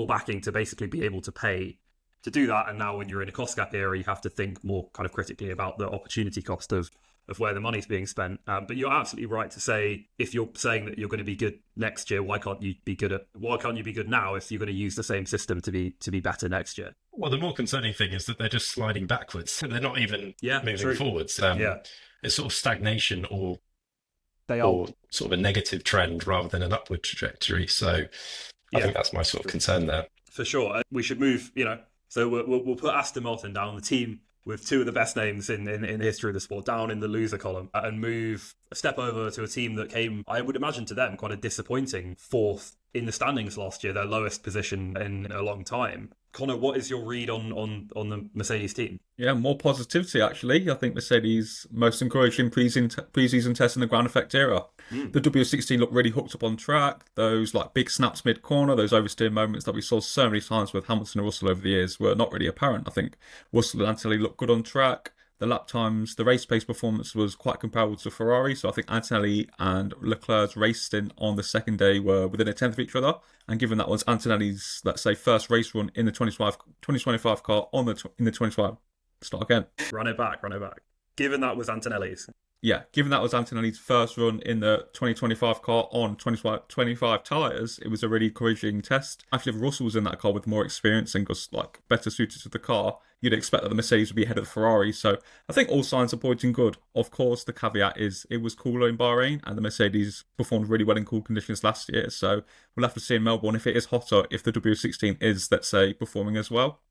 backing to basically be able to pay to do that. And now when you're in a cost gap era, you have to think more kind of critically about the opportunity cost of where the money's being spent. But you're absolutely right to say, if you're saying that you're going to be good next year, why can't you be good now if you're going to use the same system to be better next year? Well, the more concerning thing is that they're just sliding backwards. They're not even moving forwards. It's sort of stagnation or sort of a negative trend rather than an upward trajectory. So I think that's my sort of concern there. For sure. We should move, so we'll put Aston Martin down. The team with two of the best names in the history of the sport down in the loser column and move a step over to a team that came, I would imagine to them, quite a disappointing fourth in the standings last year, their lowest position in a long time. Connor, what is your read on the Mercedes team? Yeah, more positivity, actually. I think Mercedes' most encouraging pre-season test in the ground effect era. The W16 looked really hooked up on track. Those like big snaps mid-corner, those oversteer moments that we saw so many times with Hamilton and Russell over the years were not really apparent. I think Russell and Antonelli looked good on track. The lap times, the race pace performance was quite comparable to Ferrari. So I think Antonelli and Leclerc's race stint on the second day were within a tenth of each other. And given that was Antonelli's, let's say, first race run in the 2025 car in the 25. Start again. Run it back. Given that was Antonelli's. Yeah, given that was Antonelli's first run in the 2025 car on 2025 tyres, it was a really encouraging test. Actually, if Russell was in that car with more experience and was like better suited to the car, you'd expect that the Mercedes would be ahead of the Ferrari. So I think all signs are pointing good. Of course, the caveat is it was cooler in Bahrain and the Mercedes performed really well in cool conditions last year. So we'll have to see in Melbourne if it is hotter, if the W16 is, let's say, performing as well.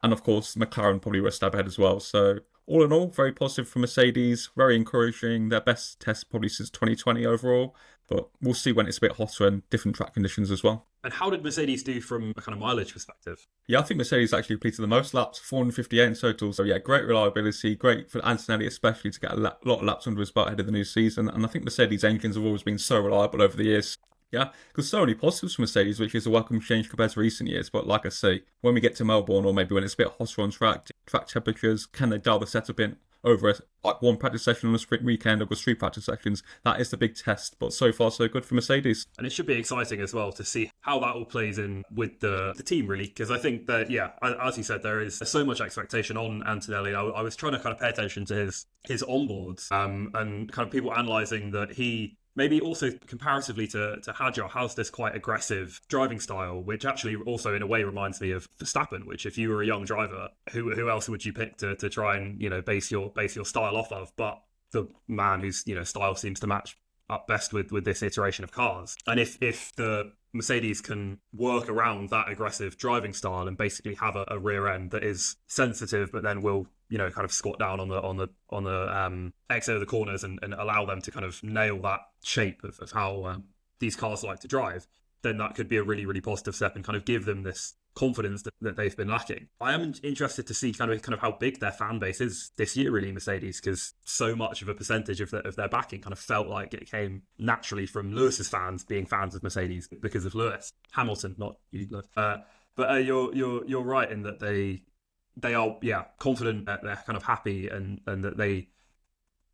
And of course, McLaren probably were a step ahead as well. So all in all, very positive for Mercedes, very encouraging. Their best test probably since 2020 overall. But we'll see when it's a bit hotter and different track conditions as well. And how did Mercedes do from a kind of mileage perspective? Yeah, I think Mercedes actually completed the most laps, 458 in total. So yeah, great reliability, great for Antonelli especially to get a lot of laps under his belt ahead of the new season. And I think Mercedes engines have always been so reliable over the years. Yeah, because so many positives for Mercedes, which is a welcome change compared to recent years. But like I say, when we get to Melbourne, or maybe when it's a bit hotter on track temperatures, can they dial the setup in over like one practice session on a sprint weekend or 3 practice sessions? That is the big test. But so far, so good for Mercedes. And it should be exciting as well to see how that all plays in with the team, really. Because I think that, yeah, as you said, there is so much expectation on Antonelli. I was trying to kind of pay attention to his onboards and kind of people analysing that he, maybe also comparatively to Hadjar, has this quite aggressive driving style, which actually also in a way reminds me of Verstappen, which if you were a young driver, who else would you pick to try and, base your style off of? But the man whose, style seems to match up best with this iteration of cars. And if the Mercedes can work around that aggressive driving style and basically have a rear end that is sensitive, but then will kind of squat down on the exit of the corners and allow them to kind of nail that shape of how these cars like to drive, then that could be a really, really positive step and kind of give them this confidence that they've been lacking. I am interested to see kind of how big their fan base is this year, really, Mercedes, because so much of a percentage of their backing kind of felt like it came naturally from Lewis's fans being fans of Mercedes because of Lewis. Hamilton, not you, Lewis. But you're right in that they are, confident that they're kind of happy and that they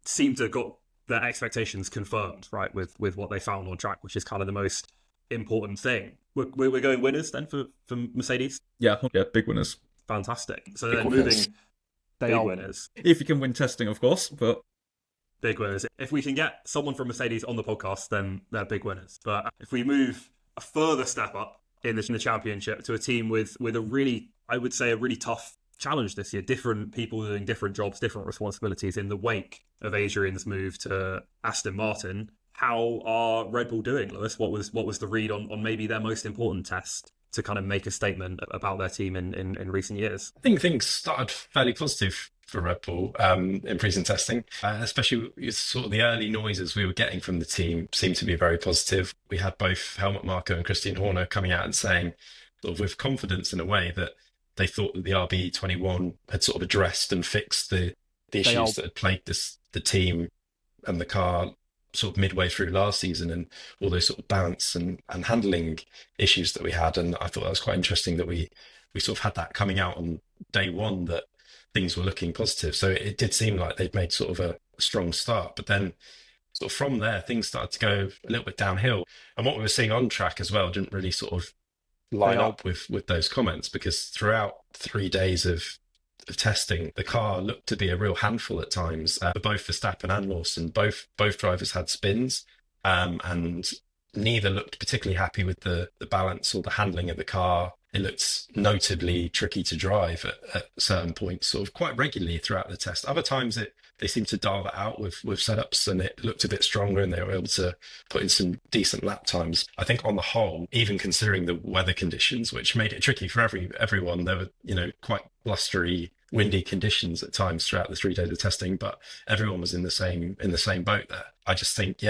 seem to have got their expectations confirmed, right, with what they found on track, which is kind of the most important thing. We're going winners then for Mercedes? Yeah, big winners. Fantastic. So then moving, big winners. If you can win testing, of course, but big winners. If we can get someone from Mercedes on the podcast, then they're big winners. But if we move a further step up in the championship to a team with a really, I would say, a really tough challenge this year, different people doing different jobs, different responsibilities in the wake of Adrian's move to Aston Martin. How are Red Bull doing, Lewis? What was the read on maybe their most important test to kind of make a statement about their team in recent years? I think things started fairly positive for Red Bull in preseason testing, especially sort of the early noises we were getting from the team seemed to be very positive. We had both Helmut Marko and Christian Horner coming out and saying, sort of with confidence in a way, that they thought that the RB21 had sort of addressed and fixed the issues that had plagued the team and the car sort of midway through last season, and all those sort of balance and handling issues that we had. And I thought that was quite interesting that we sort of had that coming out on day one, that things were looking positive. So it did seem like they'd made sort of a strong start, but then sort of from there things started to go a little bit downhill. And what we were seeing on track as well didn't really sort of line up with those comments, because throughout 3 days of testing, the car looked to be a real handful at times. Both Verstappen and Lawson, both drivers had spins, and neither looked particularly happy with the balance or the handling of the car. It looked notably tricky to drive at certain points, sort of quite regularly throughout the test. Other times they seemed to dial that out with setups, and it looked a bit stronger, and they were able to put in some decent lap times. I think on the whole, even considering the weather conditions, which made it tricky for everyone, there were quite blustery windy conditions at times throughout the 3 days of testing, but everyone was in the same boat there. I just think,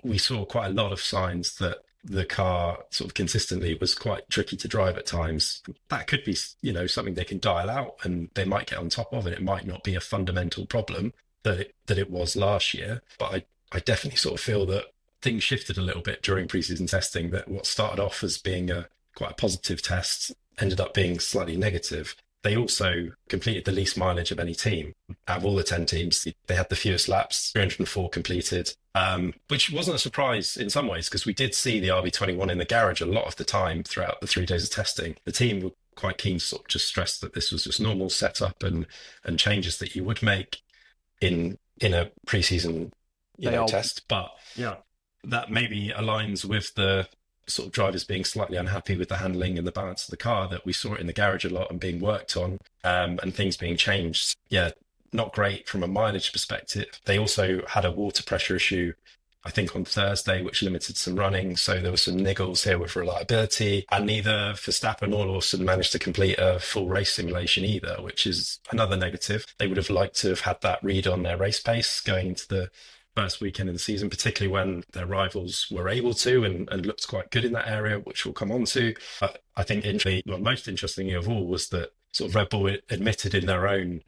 we saw quite a lot of signs that the car sort of consistently was quite tricky to drive at times. That could be, something they can dial out and they might get on top of it. It might not be a fundamental problem that it was last year, but I definitely sort of feel that things shifted a little bit during preseason testing, that what started off as being quite a positive test ended up being slightly negative. They also completed the least mileage of any team. Out of all the 10 teams, they had the fewest laps, 304 completed, which wasn't a surprise in some ways, because we did see the RB21 in the garage a lot of the time throughout the 3 days of testing. The team were quite keen to sort of just stress that this was just normal setup and changes that you would make in a preseason test. But that maybe aligns with the sort of drivers being slightly unhappy with the handling and the balance of the car, that we saw it in the garage a lot and being worked on, and things being changed. Not great from a mileage perspective. They also had a water pressure issue, I think, on Thursday, which limited some running. So there were some niggles here with reliability, and neither Verstappen or Lawson managed to complete a full race simulation either, which is another negative. They would have liked to have had that read on their race pace going into the first weekend of the season, particularly when their rivals were able to and looked quite good in that area, which we'll come on to. But I think most interesting of all was that sort of Red Bull admitted in their own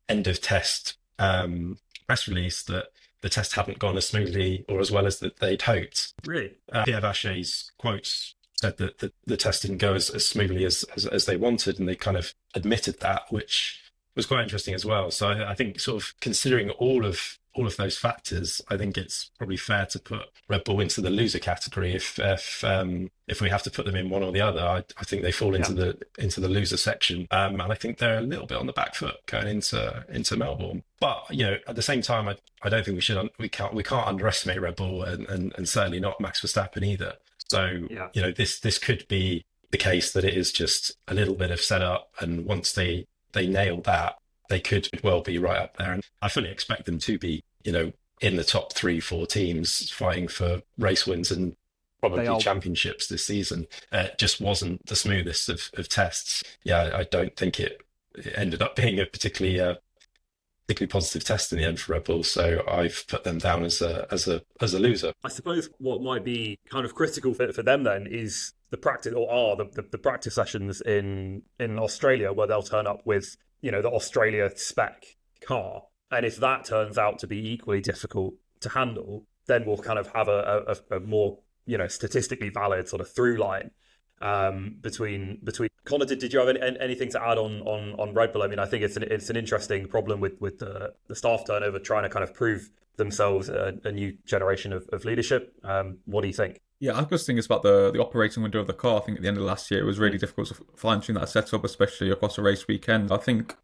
end of test press release that the test hadn't gone as smoothly or as well as that they'd hoped. Really? Pierre Vachey's quotes said that the test didn't go as smoothly as they wanted, and they kind of admitted that, which was quite interesting as well. So I think sort of considering all of those factors, I think it's probably fair to put Red Bull into the loser category. If we have to put them in one or the other, I think they fall into the loser section. And I think they're a little bit on the back foot going into Melbourne. But at the same time, I don't think we can't underestimate Red Bull and certainly not Max Verstappen either. So this could be the case that it is just a little bit of setup, and once they nail that, they could well be right up there. And I fully expect them to be, in the top 3-4 teams fighting for race wins and probably championships this season. It just wasn't the smoothest of tests. I don't think it ended up being a particularly positive test in the end for Red Bull. So I've put them down as a loser. I suppose what might be kind of critical for them then is the practice, or are the practice sessions in Australia, where they'll turn up with the Australia spec car. And if that turns out to be equally difficult to handle, then we'll kind of have a more, statistically valid sort of through line between. Connor, did you have anything to add on Red Bull? I mean, I think it's an interesting problem with the staff turnover, trying to kind of prove themselves a new generation of leadership. What do you think? Yeah, I just think it's about the operating window of the car. I think at the end of last year, it was really difficult to fine-tune that setup, especially across a race weekend. I think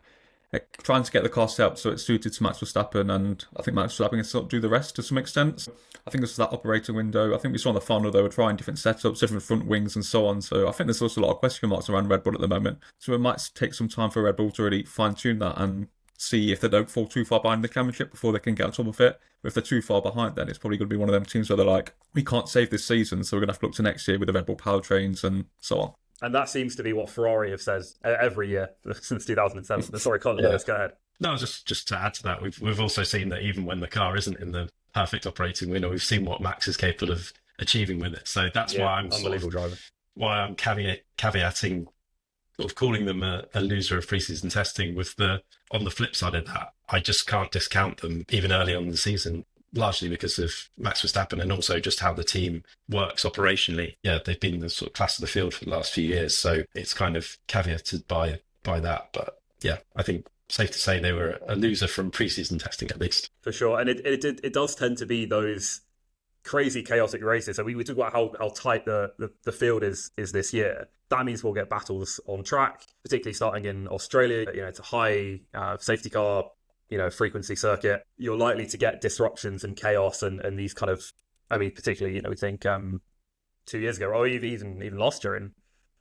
trying to get the car set up so it's suited to Max Verstappen, and I think Max Verstappen can sort of do the rest to some extent. I think this is that operating window. I think we saw in the final they were trying different setups, different front wings and so on. So I think there's also a lot of question marks around Red Bull at the moment. So it might take some time for Red Bull to really fine-tune that and see if they don't fall too far behind the championship before they can get on top of it. But if they're too far behind, then it's probably going to be one of them teams where they're like, we can't save this season, so we're going to have to look to next year with the Red Bull powertrains and so on. And that seems to be what Ferrari have said every year since 2007. Sorry, Colin, let's go ahead. No, just to add to that, we've also seen that even when the car isn't in the perfect operating window, we've seen what Max is capable of achieving with it. So that's why I'm unbelievable driver. Why I'm caveating, sort of calling them a loser of preseason testing. On the flip side of that, I just can't discount them even early on in the season, largely because of Max Verstappen and also just how the team works operationally. Yeah, they've been the sort of class of the field for the last few years, so it's kind of caveated by that. But yeah, I think safe to say they were a loser from preseason testing at least. For sure, and it does tend to be those crazy chaotic races. So we talk about how tight the field is this year. That means we'll get battles on track, particularly starting in Australia. It's a high safety car frequency circuit. You're likely to get disruptions and chaos and these kind of, I mean, particularly we think 2 years ago, or even last year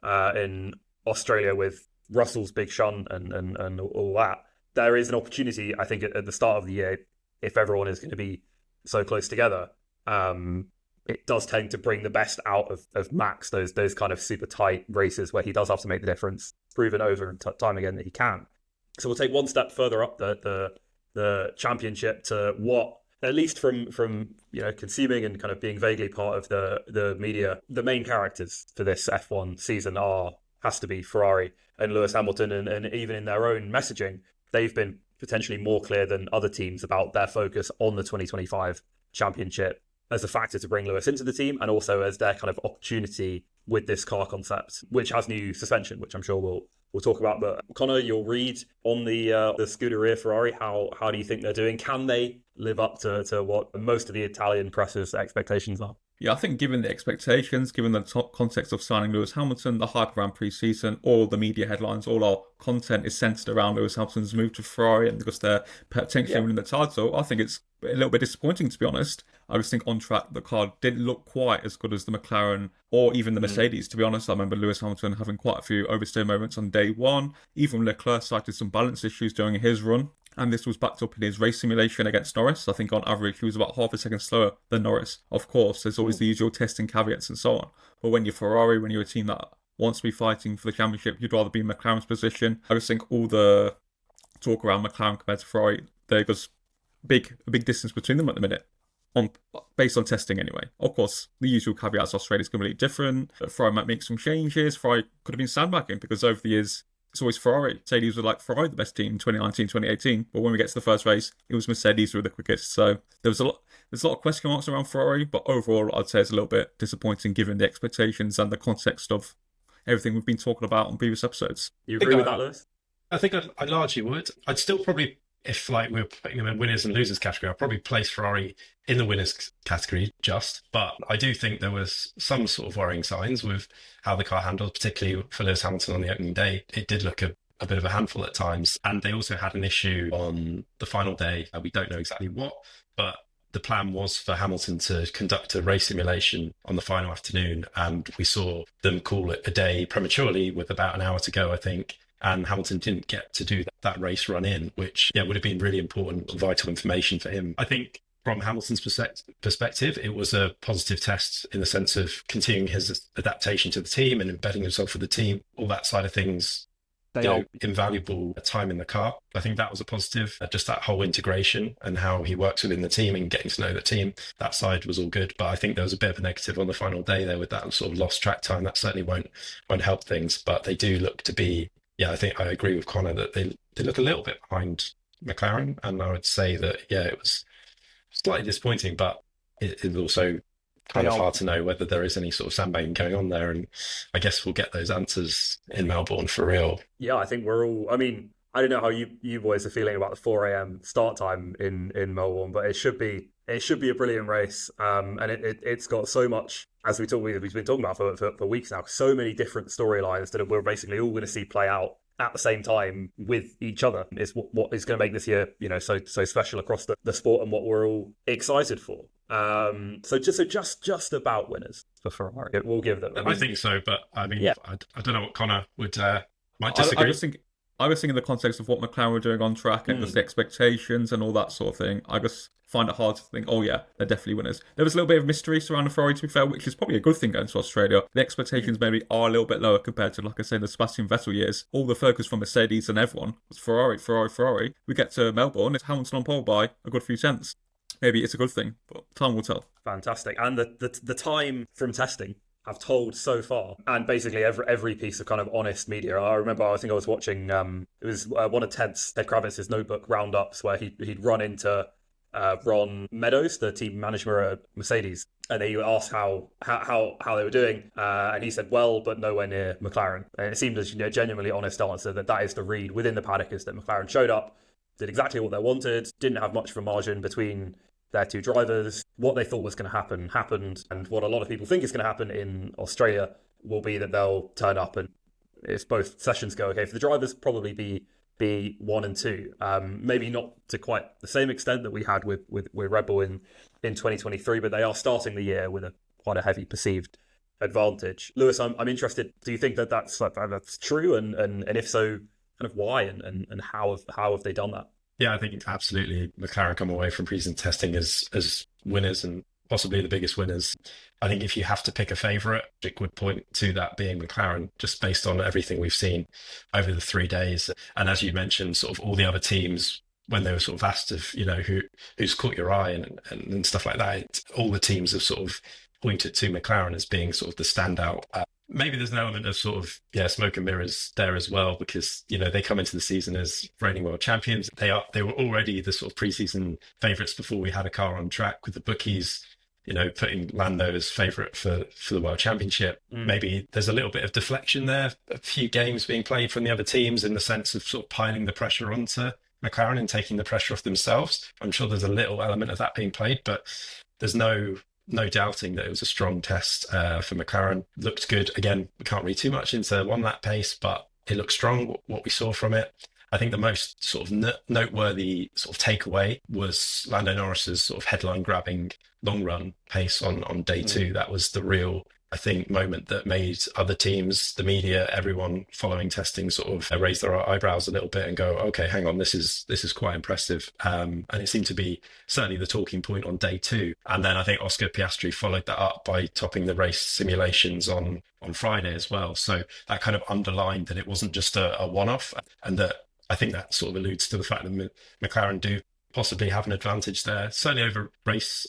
in Australia with Russell's big shunt and all that. There is an opportunity, I think, at the start of the year, if everyone is going to be so close together. It does tend to bring the best out of Max, those kind of super tight races where he does have to make the difference, proven over and time again that he can. So we'll take one step further up the championship to what, at least from consuming and kind of being vaguely part of the media, the main characters for this F1 season has to be Ferrari and Lewis Hamilton, and even in their own messaging, they've been potentially more clear than other teams about their focus on the 2025 championship as a factor to bring Lewis into the team, and also as their kind of opportunity with this car concept, which has new suspension, which I'm sure we'll talk about. But Connor, your read on the Scuderia Ferrari, how do you think they're doing? Can they live up to what most of the Italian press's expectations are? Yeah, I think given the expectations, given the context of signing Lewis Hamilton, the hype around pre-season, all the media headlines, all our content is centered around Lewis Hamilton's move to Ferrari, and because they're potentially winning the title, I think it's a little bit disappointing, to be honest. I just think on track, the car didn't look quite as good as the McLaren or even the Mercedes, to be honest. I remember Lewis Hamilton having quite a few oversteer moments on day one. Even Leclerc cited some balance issues during his run, and this was backed up in his race simulation against Norris. I think on average he was about half a second slower than Norris. Of course, there's always the usual testing caveats and so on. But when you're Ferrari, when you're a team that wants to be fighting for the championship, you'd rather be in McLaren's position. I just think all the talk around McLaren compared to Ferrari, there's a big distance between them at the minute, based on testing anyway. Of course, the usual caveats, Australia's completely different. Ferrari might make some changes. Ferrari could have been sandbagging, because over the years, it's always Ferrari. Mercedes were like Ferrari the best team in 2019, 2018. But when we get to the first race, it was Mercedes who were the quickest. So there's a lot of question marks around Ferrari. But overall, I'd say it's a little bit disappointing given the expectations and the context of everything we've been talking about on previous episodes. You agree with that, Lewis? I think I largely would. I'd still probably, if like we're putting them in winners and losers category, I'd probably place Ferrari in the winners category but I do think there was some sort of worrying signs with how the car handled, particularly for Lewis Hamilton on the opening day. It did look a bit of a handful at times, and they also had an issue on the final day. We don't know exactly what, but the plan was for Hamilton to conduct a race simulation on the final afternoon, and we saw them call it a day prematurely with about an hour to go, I think. And Hamilton didn't get to do that race run in, which would have been really important, vital information for him. I think from Hamilton's perspective, it was a positive test in the sense of continuing his adaptation to the team and embedding himself with the team, all that side of things. Invaluable time in the car. I think that was a positive. Just that whole integration and how he works within the team and getting to know the team, that side was all good. But I think there was a bit of a negative on the final day there with that sort of lost track time. That certainly won't help things. But they do look to be, I think I agree with Connor that they look a little bit behind McLaren. And I would say that, it was slightly disappointing, but it was also kind of hard to know whether there is any sort of sandbagging going on there. And I guess we'll get those answers in Melbourne for real. Yeah, I think we're all, I don't know how you boys are feeling about the 4 a.m. start time in Melbourne, but it should be a brilliant race. And it's got so much, as we've been talking about for weeks now, so many different storylines that we're basically all going to see play out at the same time with each other is what is going to make this year, so special across the sport and what we're all excited for. So just about winners for Ferrari. We'll give them. I think so, but I don't know what Connor might disagree. I was thinking in the context of what McLaren were doing on track and just the expectations and all that sort of thing. I just find it hard to think, they're definitely winners. There was a little bit of mystery surrounding Ferrari, to be fair, which is probably a good thing going to Australia. The expectations maybe are a little bit lower compared to, like I say, the Sebastian Vettel years. All the focus from Mercedes and everyone was Ferrari. We get to Melbourne, it's Hamilton on pole by a good few tenths. Maybe it's a good thing, but time will tell. Fantastic. And the time from testing have told so far, and basically every piece of kind of honest media. I think I was watching it was one of Ted Kravitz's notebook roundups where he'd run into Ron Meadows, the team manager at Mercedes, and they asked how they were doing, and he said, well, but nowhere near McLaren. And it seemed as genuinely honest answer that is the read within the paddock, is that McLaren showed up, did exactly what they wanted, didn't have much of a margin between their two drivers. What they thought was going to happen happened, and what a lot of people think is going to happen in Australia will be that they'll turn up, and if both sessions go okay for the drivers, probably be 1 and 2. Maybe not to quite the same extent that we had with Red Bull in 2023, but they are starting the year with quite a heavy perceived advantage. Lewis, I'm interested. Do you think that's true, and if so, kind of why and how have they done that? Yeah, I think absolutely McLaren come away from preseason testing as winners, and possibly the biggest winners. I think if you have to pick a favourite, it would point to that being McLaren, just based on everything we've seen over the 3 days. And as you mentioned, sort of all the other teams, when they were sort of asked if, who's caught your eye and stuff like that, all the teams have sort of pointed to McLaren as being sort of the standout. Maybe there's an element of sort of, smoke and mirrors there as well, because, they come into the season as reigning world champions. They were already the sort of preseason favourites before we had a car on track, with the bookies, putting Lando as favourite for the world championship. Maybe there's a little bit of deflection there, a few games being played from the other teams in the sense of sort of piling the pressure onto McLaren and taking the pressure off themselves. I'm sure there's a little element of that being played, but there's no doubting that it was a strong test for McLaren. Looked good. Again, we can't read too much into one lap pace, but it looked strong, what we saw from it. I think the most sort of noteworthy sort of takeaway was Lando Norris's sort of headline-grabbing long run pace on day 2. That was the real, I think, moment that made other teams, the media, everyone following testing sort of raise their eyebrows a little bit and go, okay, hang on, this is quite impressive. And it seemed to be certainly the talking point on day 2. And then I think Oscar Piastri followed that up by topping the race simulations on Friday as well. So that kind of underlined that it wasn't just a one-off, and that I think that sort of alludes to the fact that McLaren do possibly have an advantage there, certainly over race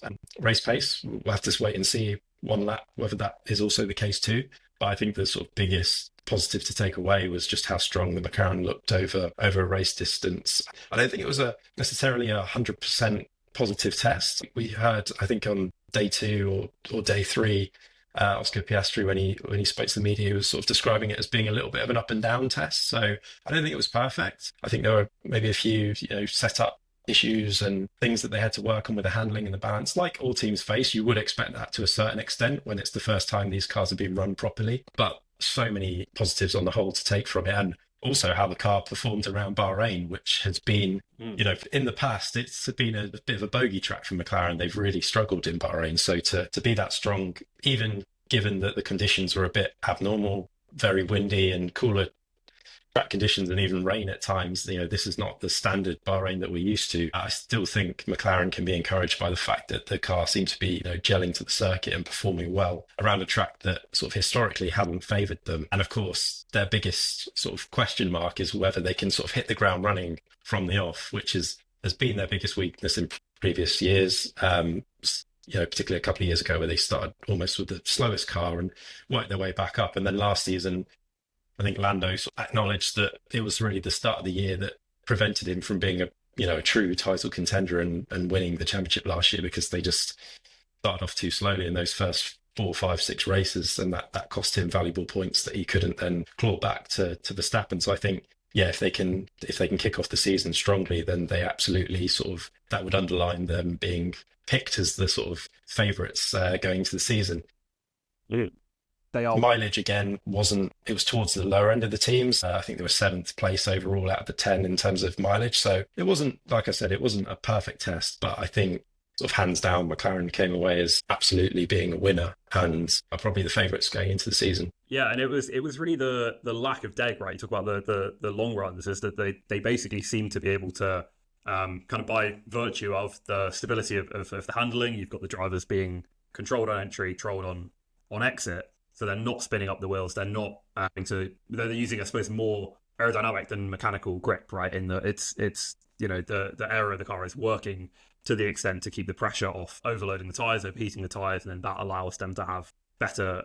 pace. We'll have to wait and see one lap whether that is also the case too. But I think the sort of biggest positive to take away was just how strong the McLaren looked over a race distance. I don't think it was necessarily 100% positive test. We heard, I think, on day 2 or day 3, Oscar Piastri, when he spoke to the media, he was sort of describing it as being a little bit of an up and down test. So I don't think it was perfect. I think there were maybe a few setup issues and things that they had to work on with the handling and the balance. Like all teams face, you would expect that to a certain extent when it's the first time these cars have been run properly. But so many positives on the whole to take from it, and also how the car performed around Bahrain, which has been, in the past, it's been a bit of a bogey track for McLaren. They've really struggled in Bahrain. So to be that strong, even given that the conditions were a bit abnormal, very windy and cooler track conditions and even rain at times, this is not the standard Bahrain that we're used to. I still think McLaren can be encouraged by the fact that the car seemed to be, gelling to the circuit and performing well around a track that sort of historically hadn't favoured them. And of course, their biggest sort of question mark is whether they can sort of hit the ground running from the off, which has been their biggest weakness in previous years. Particularly a couple of years ago where they started almost with the slowest car and worked their way back up. And then last season, I think Lando sort of acknowledged that it was really the start of the year that prevented him from being a true title contender and winning the championship last year, because they just started off too slowly in those first 4, 5, 6 races, and that cost him valuable points that he couldn't then claw back to Verstappen. So I think, if they can kick off the season strongly, then they absolutely that would underline them being picked as the sort of favourites going into the season. Yeah. They are. Mileage again it was towards the lower end of the teams. I think they were 7th place overall out of the 10 in terms of mileage. So it wasn't, like I said, it wasn't a perfect test, but I think sort of hands down, McLaren came away as absolutely being a winner and are probably the favourites going into the season. Yeah, and it was really the lack of deg, right? You talk about the long runs, is that they basically seem to be able to kind of by virtue of the stability of the handling, you've got the drivers being controlled on entry, controlled on exit. So they're not spinning up the wheels. They're not they're using, I suppose, more aerodynamic than mechanical grip, right? In that it's the area of the car is working to the extent to keep the pressure off, overloading the tyres, overheating the tyres, and then that allows them to have better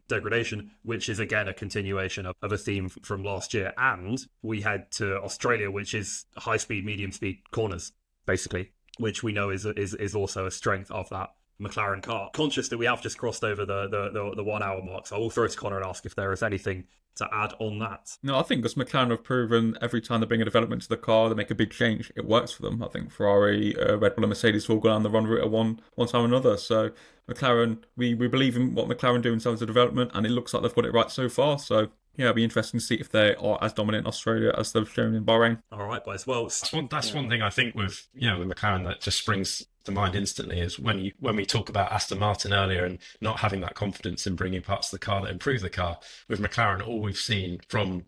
degradation, which is again a continuation of a theme from last year. And we head to Australia, which is high speed, medium speed corners, basically, which we know is also a strength of that McLaren car. Conscious that we have just crossed over the 1 hour mark, so I will throw to Connor and ask if there is anything to add on that. No, I think as McLaren have proven every time they bring a development to the car, they make a big change, it works for them. I think Ferrari, Red Bull and Mercedes have all gone down the run route at one time or another. So McLaren, we believe in what McLaren do in terms of development, and it looks like they've got it right so far. So yeah, it'll be interesting to see if they are as dominant in Australia as they've shown in Bahrain. All right, boys. Well, that's one thing I think with McLaren that just springs to mind instantly is when we talk about Aston Martin earlier and not having that confidence in bringing parts of the car that improve the car. With McLaren, all we've seen from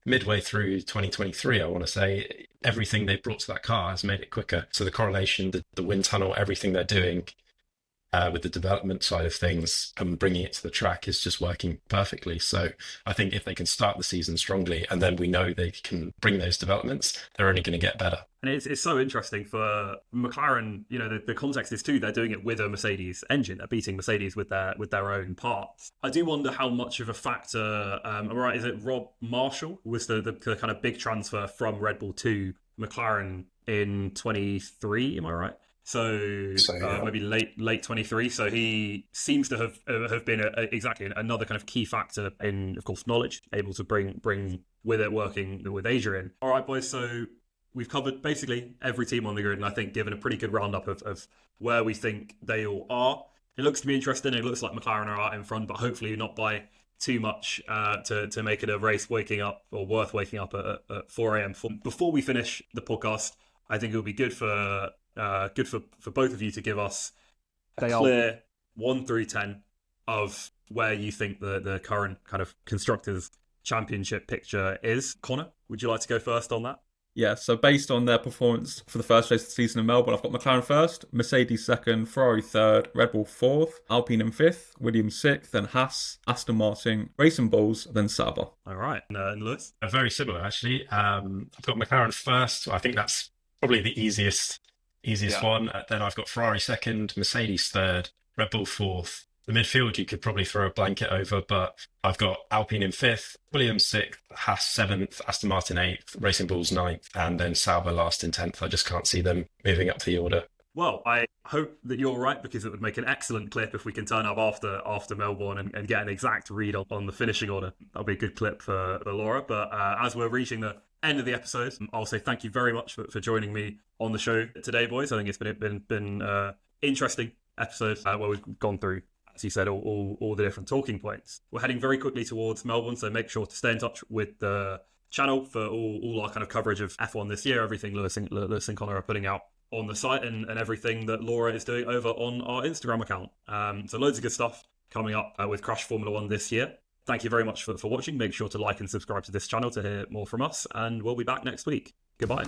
midway through 2023, I want to say, everything they've brought to that car has made it quicker. So the correlation, the wind tunnel, everything they're doing with the development side of things and bringing it to the track is just working perfectly. So I think if they can start the season strongly and then we know they can bring those developments, they're only going to get better. And it's so interesting for McLaren. You know, the context is too, they're doing it with a Mercedes engine. They're beating Mercedes with their own parts. I do wonder how much of a factor, right, is it Rob Marshall was the kind of big transfer from Red Bull to McLaren in 23, am I right? So yeah. Maybe late 23. So he seems to have been exactly another kind of key factor in, of course, knowledge, able to bring with it, working with Adrian. All right, boys. So we've covered basically every team on the grid, and I think given a pretty good roundup of where we think they all are. It looks to be interesting. It looks like McLaren are out in front, but hopefully not by too much to make it a race worth waking up at 4 a.m. Before we finish the podcast, I think it would be good for both of you to give us a clear 1 through 10 of where you think the current kind of Constructors' Championship picture is. Connor, would you like to go first on that? Yeah, so based on their performance for the first race of the season in Melbourne, I've got McLaren first, Mercedes second, Ferrari third, Red Bull fourth, Alpine in fifth, Williams sixth, then Haas, Aston Martin, Racing Bulls, then Sauber. All right, and Lewis? Very similar, actually. I've got McLaren first. I think that's probably the easiest one. Then I've got Ferrari second, Mercedes third, Red Bull fourth. The midfield you could probably throw a blanket over, but I've got Alpine in fifth, Williams sixth, Haas seventh, Aston Martin eighth, Racing Bulls ninth, and then Sauber last in 10th. I just can't see them moving up the order. Well, I hope that you're right, because it would make an excellent clip if we can turn up after Melbourne and get an exact read on the finishing order. That'll be a good clip for Laura. But as we're reaching the end of the episode, I'll say thank you very much for joining me on the show today, boys. I think it's been interesting episode where we've gone through, as you said, all the different talking points. We're heading very quickly towards Melbourne, so make sure to stay in touch with the channel for all our kind of coverage of F1 this year, everything Lewis and Connor are putting out on the site, and everything that Laura is doing over on our Instagram account. So loads of good stuff coming up with Crash Formula 1 this year. Thank you very much for watching. Make sure to like and subscribe to this channel to hear more from us, and we'll be back next week. Goodbye.